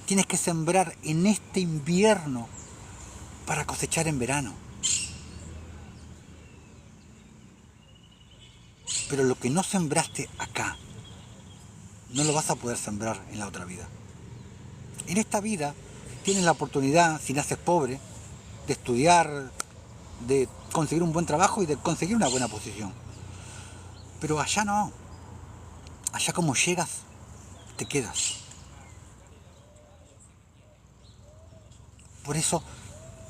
Tienes que sembrar en este invierno para cosechar en verano. Pero lo que no sembraste acá, no lo vas a poder sembrar en la otra vida. En esta vida tienes la oportunidad, si naces pobre, de estudiar, de conseguir un buen trabajo y de conseguir una buena posición. Pero allá no. Allá como llegas, te quedas. Por eso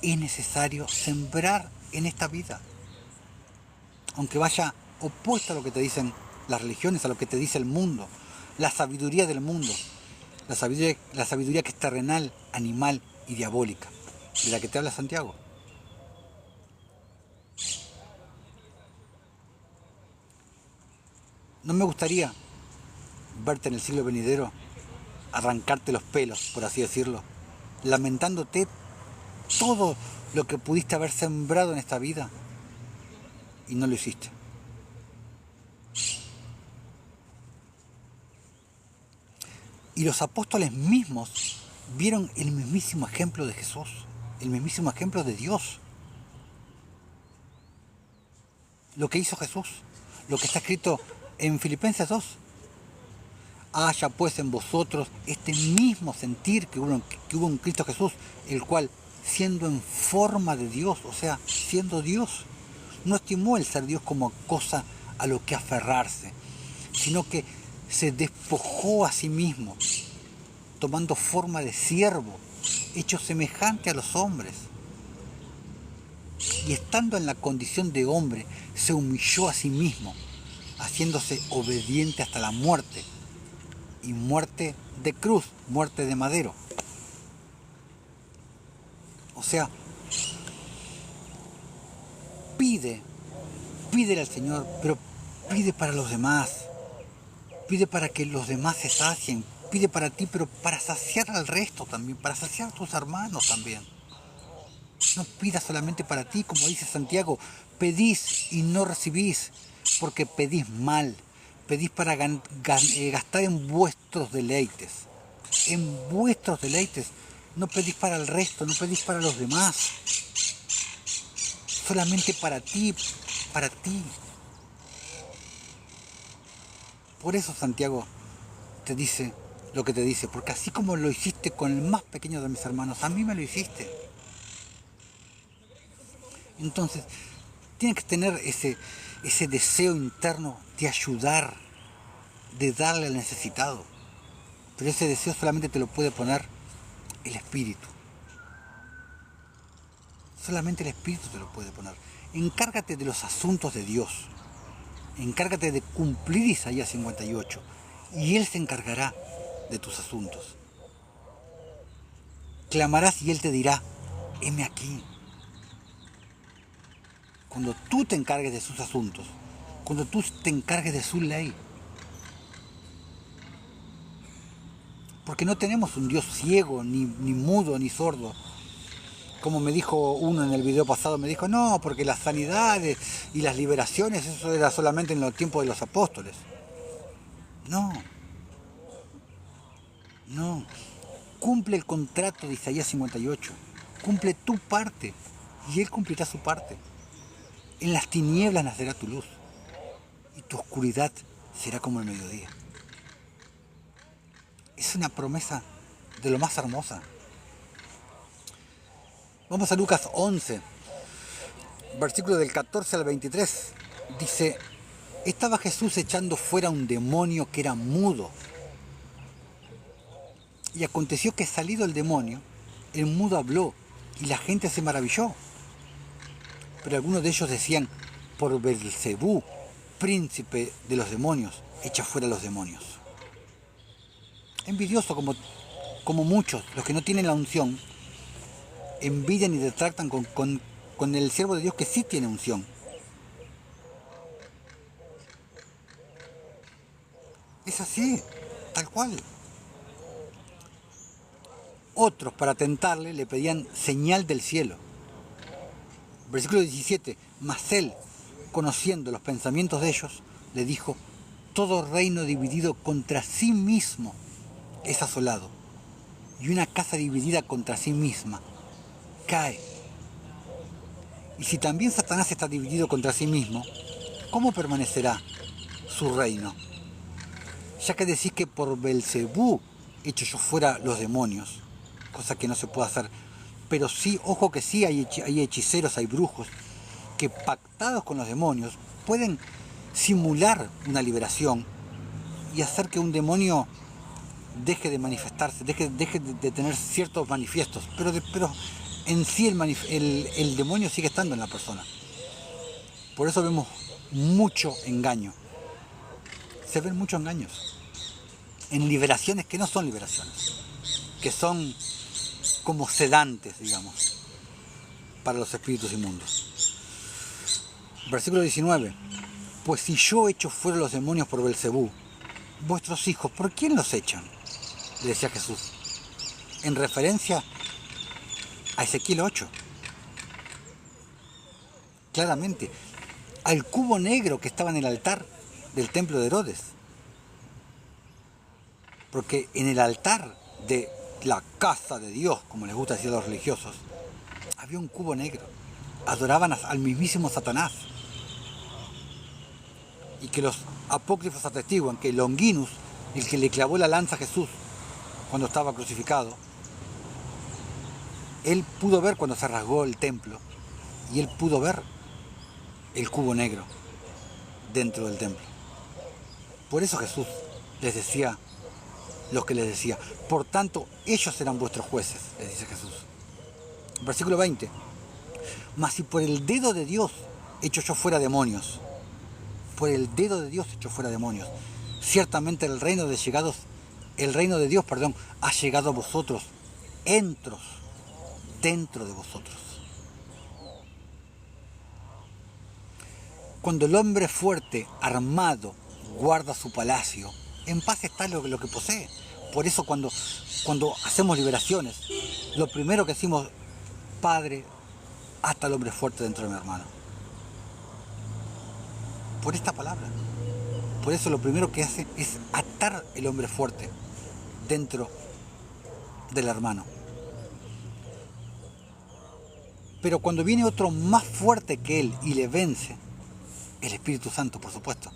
es necesario sembrar en esta vida. Aunque vaya opuesto a lo que te dicen las religiones, a lo que te dice el mundo, la sabiduría del mundo, la sabiduría que es terrenal, animal y diabólica, de la que te habla Santiago. No me gustaría verte en el siglo venidero, arrancarte los pelos, por así decirlo, lamentándote todo lo que pudiste haber sembrado en esta vida y no lo hiciste. Y los apóstoles mismos vieron el mismísimo ejemplo de Jesús, el mismísimo ejemplo de Dios. Lo que hizo Jesús, lo que está escrito en Filipenses 2. Haya pues en vosotros este mismo sentir que hubo en Cristo Jesús, el cual, siendo en forma de Dios, o sea, siendo Dios, no estimó el ser Dios como cosa a lo que aferrarse, sino que se despojó a sí mismo, tomando forma de siervo, hecho semejante a los hombres. Y estando en la condición de hombre, se humilló a sí mismo, haciéndose obediente hasta la muerte, y muerte de cruz, muerte de madero. O sea, pídele al Señor, pero pide para los demás. Pide para que los demás se sacien, pide para ti, pero para saciar al resto también, para saciar a tus hermanos también. No pidas solamente para ti, como dice Santiago, pedís y no recibís, porque pedís mal, pedís para gastar en vuestros deleites. En vuestros deleites, no pedís para el resto, no pedís para los demás, solamente para ti, para ti. Por eso Santiago te dice lo que te dice, porque así como lo hiciste con el más pequeño de mis hermanos, a mí me lo hiciste. Entonces, tienes que tener ese deseo interno de ayudar, de darle al necesitado. Pero ese deseo solamente te lo puede poner el Espíritu. Solamente el Espíritu te lo puede poner. Encárgate de los asuntos de Dios. Encárgate de cumplir Isaías 58. Y Él se encargará de tus asuntos. Clamarás y Él te dirá, heme aquí. Cuando tú te encargues de sus asuntos, cuando tú te encargues de su ley. Porque no tenemos un Dios ciego, ni mudo, ni sordo. Como me dijo uno en el video pasado, me dijo, no, porque las sanidades y las liberaciones, eso era solamente en los tiempos de los apóstoles. No. Cumple el contrato de Isaías 58. Cumple tu parte y Él cumplirá su parte. En las tinieblas nacerá tu luz y tu oscuridad será como el mediodía. Es una promesa de lo más hermosa. Vamos a Lucas 11, versículo del 14 al 23. Dice, estaba Jesús echando fuera un demonio que era mudo. Y aconteció que salido el demonio, el mudo habló y la gente se maravilló. Pero algunos de ellos decían, por Belcebú, príncipe de los demonios, echa fuera los demonios. Envidioso como muchos, los que no tienen la unción, envidian y detractan con el siervo de Dios que sí tiene unción. Es así, tal cual. Otros, para tentarle, le pedían señal del cielo. Versículo 17. Mas él, conociendo los pensamientos de ellos, le dijo, todo reino dividido contra sí mismo es asolado, y una casa dividida contra sí misma cae. Y si también Satanás está dividido contra sí mismo, ¿cómo permanecerá su reino? Ya que decís que por Belcebú echo yo fuera los demonios, cosa que no se puede hacer. Pero sí, ojo que sí, hay hechiceros, hay brujos, que pactados con los demonios pueden simular una liberación y hacer que un demonio deje de manifestarse, deje de tener ciertos manifiestos, pero en sí el demonio sigue estando en la persona. Por eso vemos mucho engaño. Se ven muchos engaños en liberaciones que no son liberaciones, que son como sedantes, digamos, para los espíritus inmundos. Versículo 19. Pues si yo echo fuera los demonios por Belcebú, vuestros hijos, ¿por quién los echan? Le decía Jesús, en referencia a Ezequiel 8. Claramente, al cubo negro que estaba en el altar del templo de Herodes. Porque en el altar de la casa de Dios, como les gusta decir a los religiosos, había un cubo negro. Adoraban al mismísimo Satanás. Y que los apócrifos atestiguan que Longinus, el que le clavó la lanza a Jesús cuando estaba crucificado, él pudo ver cuando se rasgó el templo y él pudo ver el cubo negro dentro del templo. Por eso Jesús les decía lo que les decía. Por tanto, ellos serán vuestros jueces, les dice Jesús. Versículo 20. Mas si por el dedo de Dios echo yo fuera demonios, por el dedo de Dios echo fuera demonios, ciertamente el reino de Dios, ha llegado a vosotros, dentro de vosotros. Cuando el hombre fuerte, armado, guarda su palacio, en paz está lo que posee. Por eso cuando hacemos liberaciones, lo primero que decimos, Padre, hasta el hombre fuerte dentro de mi hermano. Por esta palabra. Por eso lo primero que hace es atar el hombre fuerte dentro del hermano. Pero cuando viene otro más fuerte que él y le vence, el Espíritu Santo, por supuesto,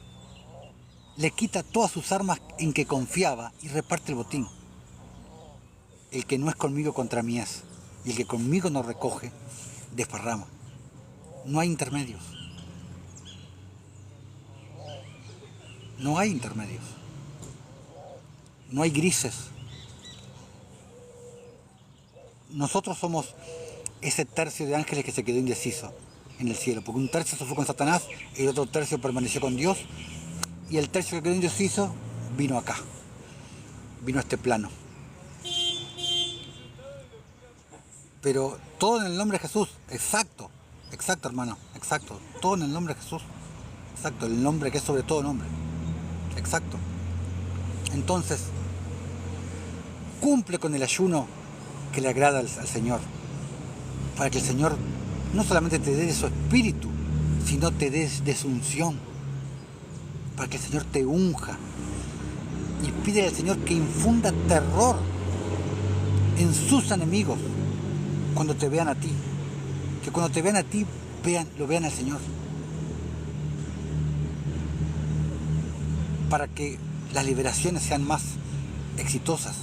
le quita todas sus armas en que confiaba y reparte el botín. El que no es conmigo contra mí es, y el que conmigo no recoge, desparrama. No hay intermedios. No hay intermedios. No hay grises. Nosotros somos ese tercio de ángeles que se quedó indeciso en el cielo, porque un tercio se fue con Satanás, el otro tercio permaneció con Dios, y el tercio que quedó indeciso vino acá, vino a este plano. Pero todo en el nombre de Jesús, exacto hermano, exacto, todo en el nombre de Jesús, exacto, el nombre que es sobre todo nombre, exacto. Entonces, cumple con el ayuno que le agrada al Señor, para que el Señor no solamente te dé de su espíritu, sino te dé de su unción, para que el Señor te unja, y pide al Señor que infunda terror en sus enemigos cuando te vean a ti, que cuando te vean a ti lo vean al Señor, para que las liberaciones sean más exitosas,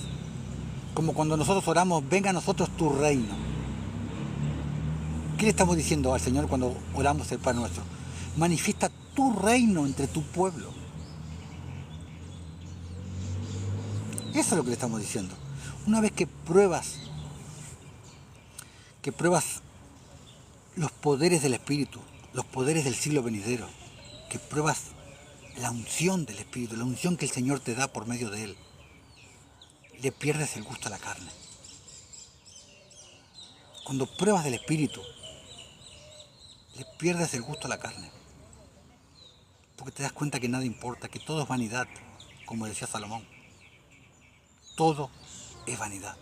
como cuando nosotros oramos, venga a nosotros tu reino. ¿Qué le estamos diciendo al Señor cuando oramos el Padre Nuestro? Manifiesta tu reino entre tu pueblo. Eso es lo que le estamos diciendo. Una vez que pruebas los poderes del Espíritu, los poderes del siglo venidero, que pruebas la unción del Espíritu, la unción que el Señor te da por medio de Él, le pierdes el gusto a la carne. Cuando pruebas del Espíritu, le pierdes el gusto a la carne, porque te das cuenta que nada importa, que todo es vanidad, como decía Salomón. Todo es vanidad.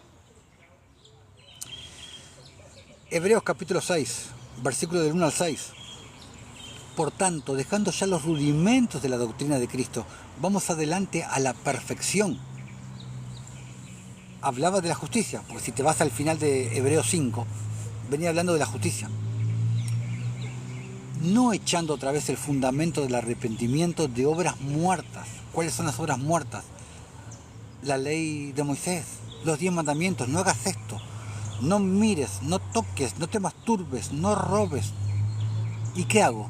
Hebreos capítulo 6, versículo del 1 al 6. Por tanto, dejando ya los rudimentos de la doctrina de Cristo, vamos adelante a la perfección. Hablaba de la justicia, porque si te vas al final de Hebreos 5, venía hablando de la justicia. No echando otra vez el fundamento del arrepentimiento de obras muertas. ¿Cuáles son las obras muertas? La ley de Moisés, los 10 mandamientos, no hagas esto, no mires, no toques, no te masturbes, no robes. ¿Y qué hago?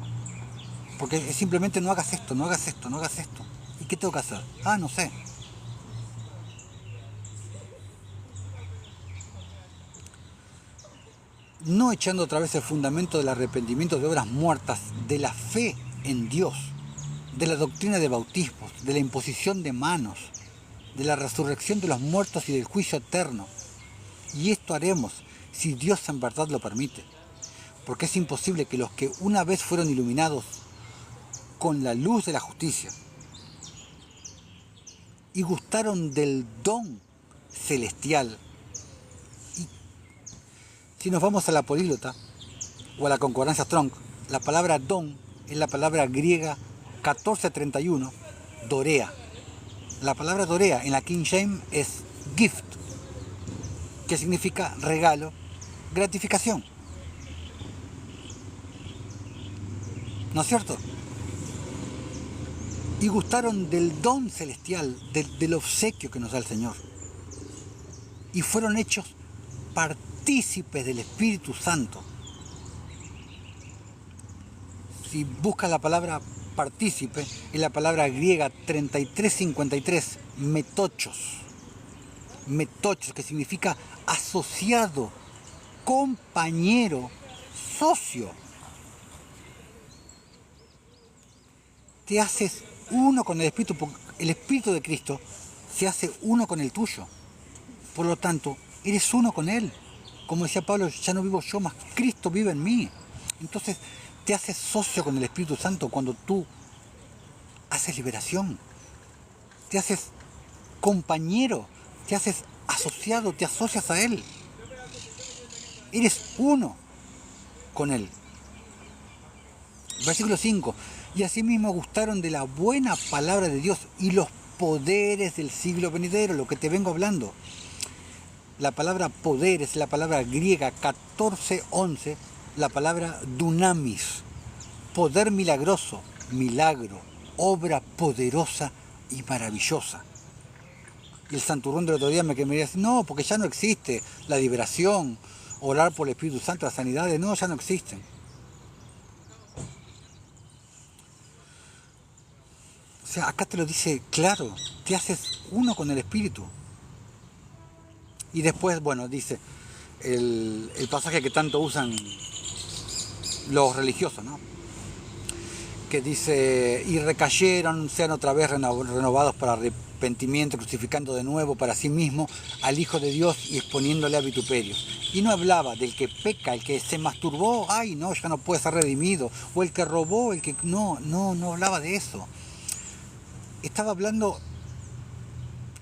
Porque simplemente no hagas esto, no hagas esto, no hagas esto. ¿Y qué tengo que hacer? Ah, no sé. No echando otra vez el fundamento del arrepentimiento de obras muertas, de la fe en Dios, de la doctrina de bautismos, de la imposición de manos, de la resurrección de los muertos y del juicio eterno. Y esto haremos si Dios en verdad lo permite, porque es imposible que los que una vez fueron iluminados con la luz de la justicia y gustaron del don celestial, y si nos vamos a la políglota o a la concordancia Strong, la palabra don es la palabra griega 1431, dorea. La palabra dorea en la King James es gift, que significa regalo, gratificación. ¿No es cierto? Y gustaron del don celestial, del obsequio que nos da el Señor. Y fueron hechos partícipes del Espíritu Santo. Si buscas la palabra partícipe, es la palabra griega 3353, metochos. Metochos, que significa asociado, compañero, socio. Te haces uno con el Espíritu, porque el Espíritu de Cristo se hace uno con el tuyo. Por lo tanto, eres uno con Él. Como decía Pablo, ya no vivo yo, más Cristo vive en mí. Entonces, te haces socio con el Espíritu Santo cuando tú haces liberación. Te haces compañero te haces asociado, te asocias a Él. Eres uno con Él. Versículo 5. Y asimismo gustaron de la buena palabra de Dios y los poderes del siglo venidero, lo que te vengo hablando. La palabra poder es la palabra griega 14:11, la palabra dunamis, poder milagroso, milagro, obra poderosa y maravillosa. Y el santurrón del otro día me decía, no, porque ya no existe la liberación, orar por el Espíritu Santo, las sanidades, no, ya no existen. O sea, acá te lo dice claro, te haces uno con el Espíritu. Y después, bueno, dice el pasaje que tanto usan los religiosos, ¿no? Que dice, y recayeron, sean otra vez renovados para arrepentimiento, crucificando de nuevo para sí mismo al Hijo de Dios y exponiéndole a vituperios. Y no hablaba del que peca, el que se masturbó, ay no, ya no puede ser redimido, o el que robó, el que... No hablaba de eso. Estaba hablando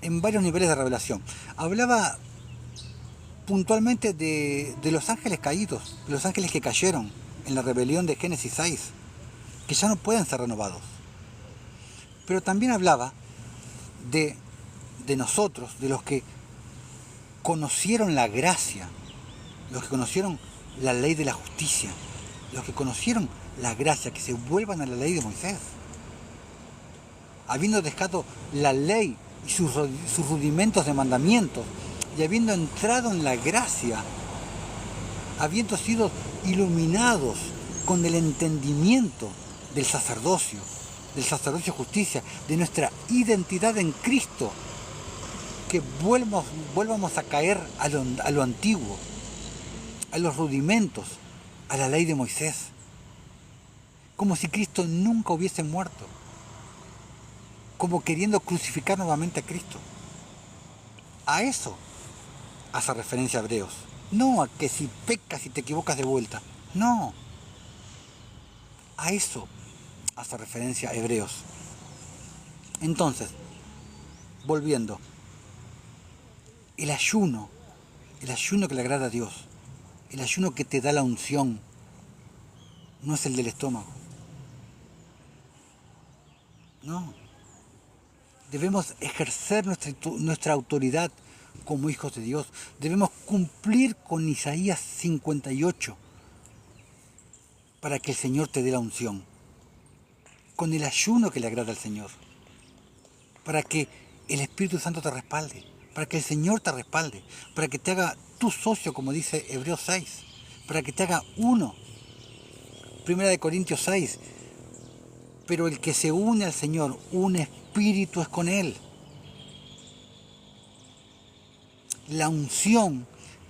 en varios niveles de revelación. Hablaba puntualmente de los ángeles caídos, de los ángeles que cayeron en la rebelión de Génesis 6, que ya no pueden ser renovados. Pero también hablaba de nosotros, de los que conocieron la gracia, los que conocieron la ley de la justicia, los que conocieron la gracia, que se vuelvan a la ley de Moisés. Habiendo dejado la ley y sus rudimentos de mandamientos, y habiendo entrado en la gracia, habiendo sido iluminados con el entendimiento del sacerdocio de justicia, de nuestra identidad en Cristo, que vuelvamos a caer a lo antiguo, a los rudimentos, a la ley de Moisés, como si Cristo nunca hubiese muerto, como queriendo crucificar nuevamente a Cristo. A eso hace referencia a Hebreos, no a que si pecas y te equivocas de vuelta, no, a eso hace referencia a Hebreos. Entonces, volviendo, el ayuno que le agrada a Dios, el ayuno que te da la unción, no es el del estómago. No. Debemos ejercer nuestra autoridad como hijos de Dios. Debemos cumplir con Isaías 58 para que el Señor te dé la unción. Con el ayuno que le agrada al Señor. Para que el Espíritu Santo te respalde. Para que el Señor te respalde. Para que te haga tu socio, como dice Hebreos 6. Para que te haga uno. 1 Corintios 6. Pero el que se une al Señor, un espíritu es con Él. La unción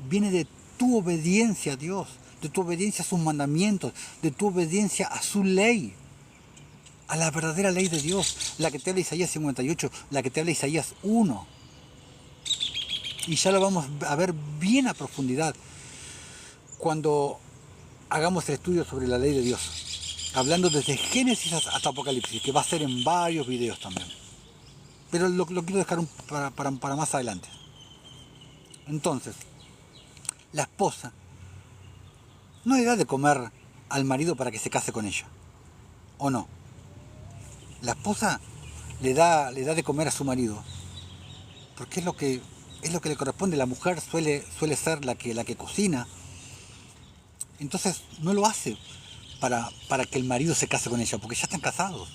viene de tu obediencia a Dios, de tu obediencia a sus mandamientos, de tu obediencia a su ley, a la verdadera ley de Dios, la que te habla Isaías 58, la que te habla Isaías 1. Y ya lo vamos a ver bien a profundidad cuando hagamos el estudio sobre la ley de Dios, hablando desde Génesis hasta Apocalipsis, que va a ser en varios videos también. Pero lo quiero dejar para más adelante. Entonces, la esposa no le da de comer al marido para que se case con ella, ¿o no? La esposa le da de comer a su marido, porque es lo que le corresponde. La mujer suele ser la que cocina. Entonces no lo hace para que el marido se case con ella, porque ya están casados.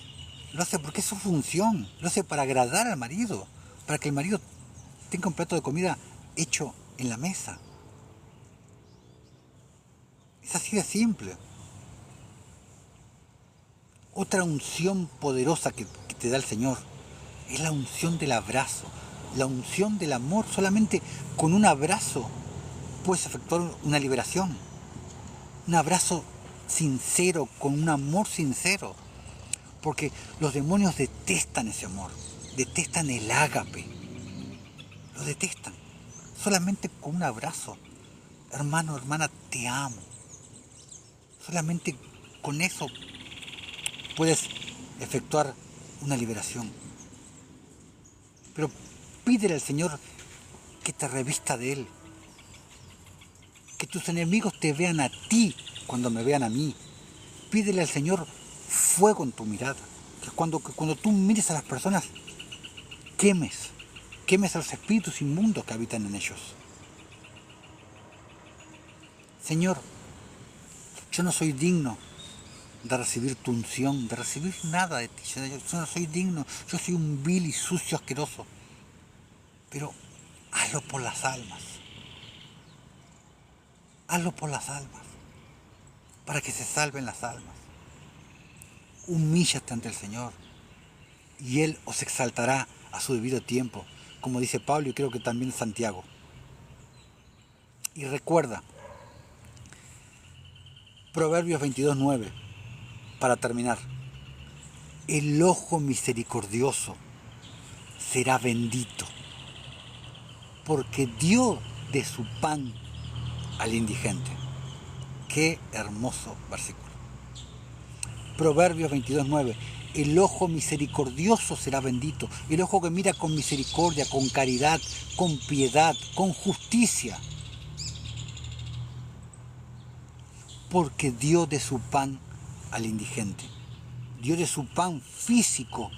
Lo hace porque es su función, lo hace para agradar al marido, para que el marido tenga un plato de comida hecho en la mesa. Es así de simple. Otra unción poderosa que te da el Señor es la unción del abrazo, la unción del amor. Solamente con un abrazo puedes efectuar una liberación. Un abrazo sincero, con un amor sincero. Porque los demonios detestan ese amor, detestan el ágape, lo detestan. Solamente con un abrazo, hermano, hermana, te amo. Solamente con eso puedes efectuar una liberación. Pero pídele al Señor que te revista de Él. Que tus enemigos te vean a ti cuando me vean a mí. Pídele al Señor fuego en tu mirada. Que cuando tú mires a las personas, quemes a los espíritus inmundos que habitan en ellos. Señor, yo no soy digno de recibir tu unción, de recibir nada de ti. Yo no soy digno, yo soy un vil y sucio asqueroso. Pero hazlo por las almas. Hazlo por las almas, para que se salven las almas. Humíllate ante el Señor y Él os exaltará a su debido tiempo, como dice Pablo y creo que también Santiago. Y recuerda, Proverbios 22:9, para terminar, el ojo misericordioso será bendito, porque dio de su pan al indigente. Qué hermoso versículo. Proverbios 22:9. El ojo misericordioso será bendito. El ojo que mira con misericordia, con caridad, con piedad, con justicia. Porque dio de su pan al indigente. Dio de su pan físico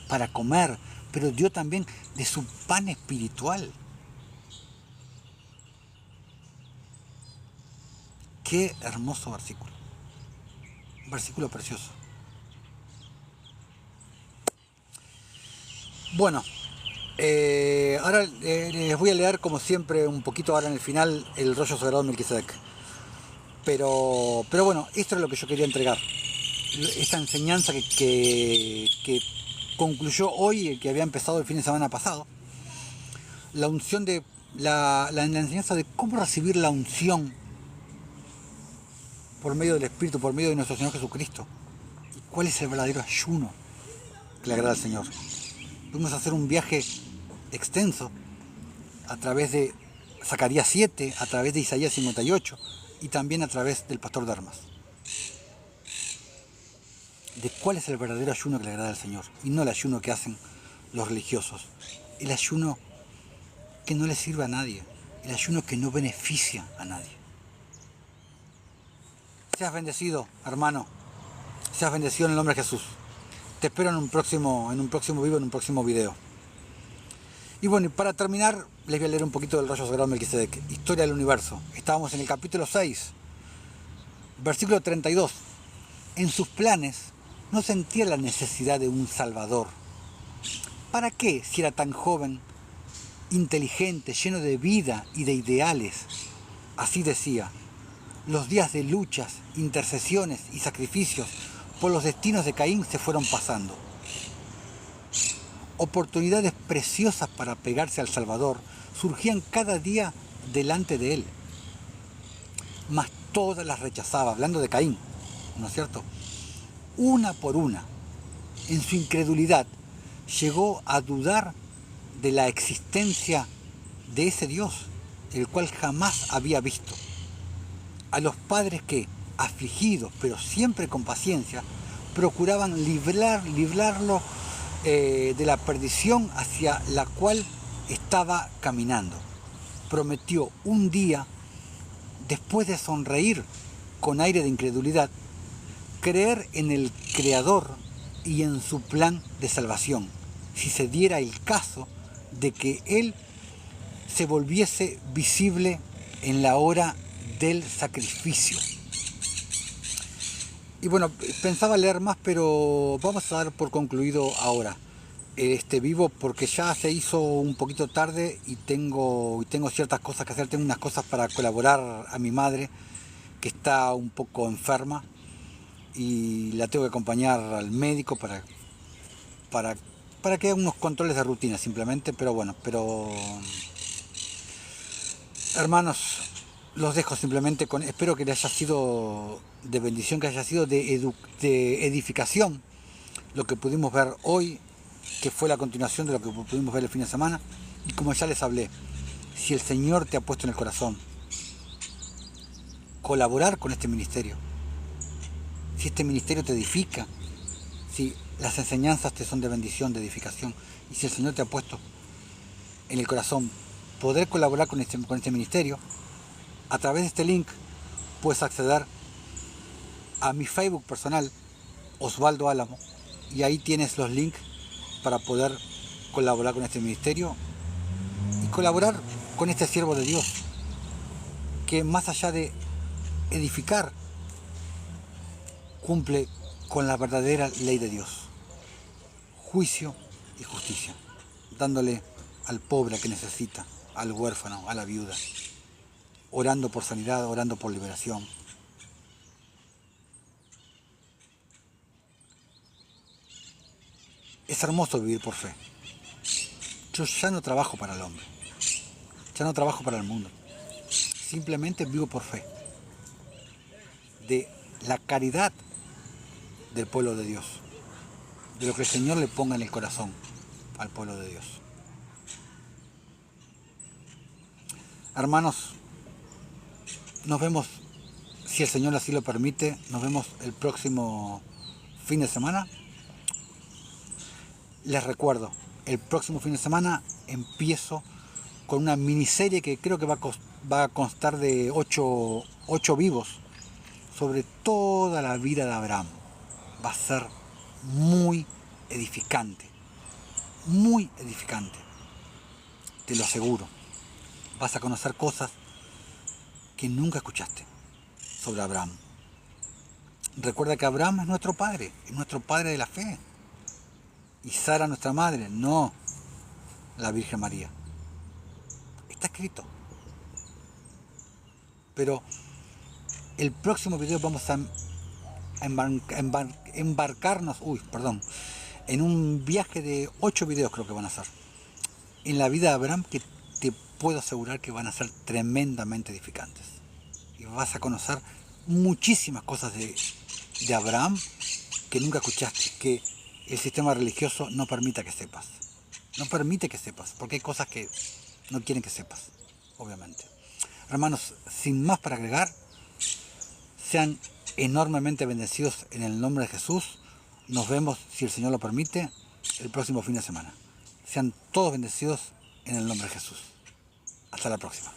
para comer, pero dio también de su pan espiritual. Qué hermoso versículo. Un versículo precioso. Bueno, ahora les voy a leer como siempre un poquito ahora en el final el rollo sagrado de Melquisedec. Pero bueno, esto es lo que yo quería entregar. Esta enseñanza que concluyó hoy, que había empezado el fin de semana pasado. La unción de la enseñanza de cómo recibir la unción por medio del Espíritu, por medio de nuestro Señor Jesucristo. ¿Y cuál es el verdadero ayuno que le agrada al Señor? Vamos a hacer un viaje extenso a través de Zacarías 7, a través de Isaías 58 y también a través del pastor de armas. De cuál es el verdadero ayuno que le agrada al Señor y no el ayuno que hacen los religiosos. El ayuno que no le sirve a nadie, el ayuno que no beneficia a nadie. Seas bendecido, hermano. Seas bendecido en el nombre de Jesús. Te espero en un próximo vivo, en un próximo video. Y bueno, y para terminar, les voy a leer un poquito del rollo sagrado de Melquisedec. Historia del universo. Estábamos en el capítulo 6, versículo 32. En sus planes no sentía la necesidad de un salvador. ¿Para qué, si era tan joven, inteligente, lleno de vida y de ideales? Así decía. Los días de luchas, intercesiones y sacrificios por los destinos de Caín se fueron pasando. Oportunidades preciosas para pegarse al Salvador surgían cada día delante de él. Mas todas las rechazaba, hablando de Caín, ¿no es cierto? Una por una. En su incredulidad llegó a dudar de la existencia de ese Dios, el cual jamás había visto. A los padres que, afligidos, pero siempre con paciencia, procuraban librarlo de la perdición hacia la cual estaba caminando. Prometió un día, después de sonreír con aire de incredulidad, creer en el Creador y en su plan de salvación, si se diera el caso de que Él se volviese visible en la hora del sacrificio. Y bueno, pensaba leer más, pero vamos a dar por concluido ahora este vivo, porque ya se hizo un poquito tarde y tengo ciertas cosas que hacer. Tengo unas cosas para colaborar a mi madre, que está un poco enferma, y la tengo que acompañar al médico para que haga unos controles de rutina simplemente. Pero bueno, hermanos, los dejo simplemente con, espero que les haya sido de bendición, que haya sido de edificación lo que pudimos ver hoy, que fue la continuación de lo que pudimos ver el fin de semana. Y como ya les hablé, si el Señor te ha puesto en el corazón colaborar con este ministerio, si este ministerio te edifica, si las enseñanzas te son de bendición, de edificación, y si el Señor te ha puesto en el corazón poder colaborar con este ministerio, a través de este link puedes acceder a mi Facebook personal, Osvaldo Álamo, y ahí tienes los links para poder colaborar con este ministerio y colaborar con este siervo de Dios, que más allá de edificar, cumple con la verdadera ley de Dios: juicio y justicia, dándole al pobre que necesita, al huérfano, a la viuda, orando por sanidad, orando por liberación. Es hermoso vivir por fe. Yo ya no trabajo para el hombre, ya no trabajo para el mundo, simplemente vivo por fe, de la caridad del pueblo de Dios, de lo que el Señor le ponga en el corazón al pueblo de Dios. Hermanos, nos vemos, si el Señor así lo permite, nos vemos el próximo fin de semana. Les recuerdo, el próximo fin de semana empiezo con una miniserie que creo que va a constar de 8 vivos sobre toda la vida de Abraham. Va a ser muy edificante, te lo aseguro. Vas a conocer cosas que nunca escuchaste sobre Abraham. Recuerda que Abraham es nuestro padre de la fe. Y Sara nuestra madre, no la Virgen María. Está escrito. Pero el próximo video vamos a embarcarnos, en un viaje de 8 videos, creo que van a ser, en la vida de Abraham, que te puedo asegurar que van a ser tremendamente edificantes. Y vas a conocer muchísimas cosas de Abraham que nunca escuchaste, que el sistema religioso no permite que sepas. No permite que sepas, porque hay cosas que no quieren que sepas, obviamente. Hermanos, sin más para agregar, sean enormemente bendecidos en el nombre de Jesús. Nos vemos, si el Señor lo permite, el próximo fin de semana. Sean todos bendecidos en el nombre de Jesús. Hasta la próxima.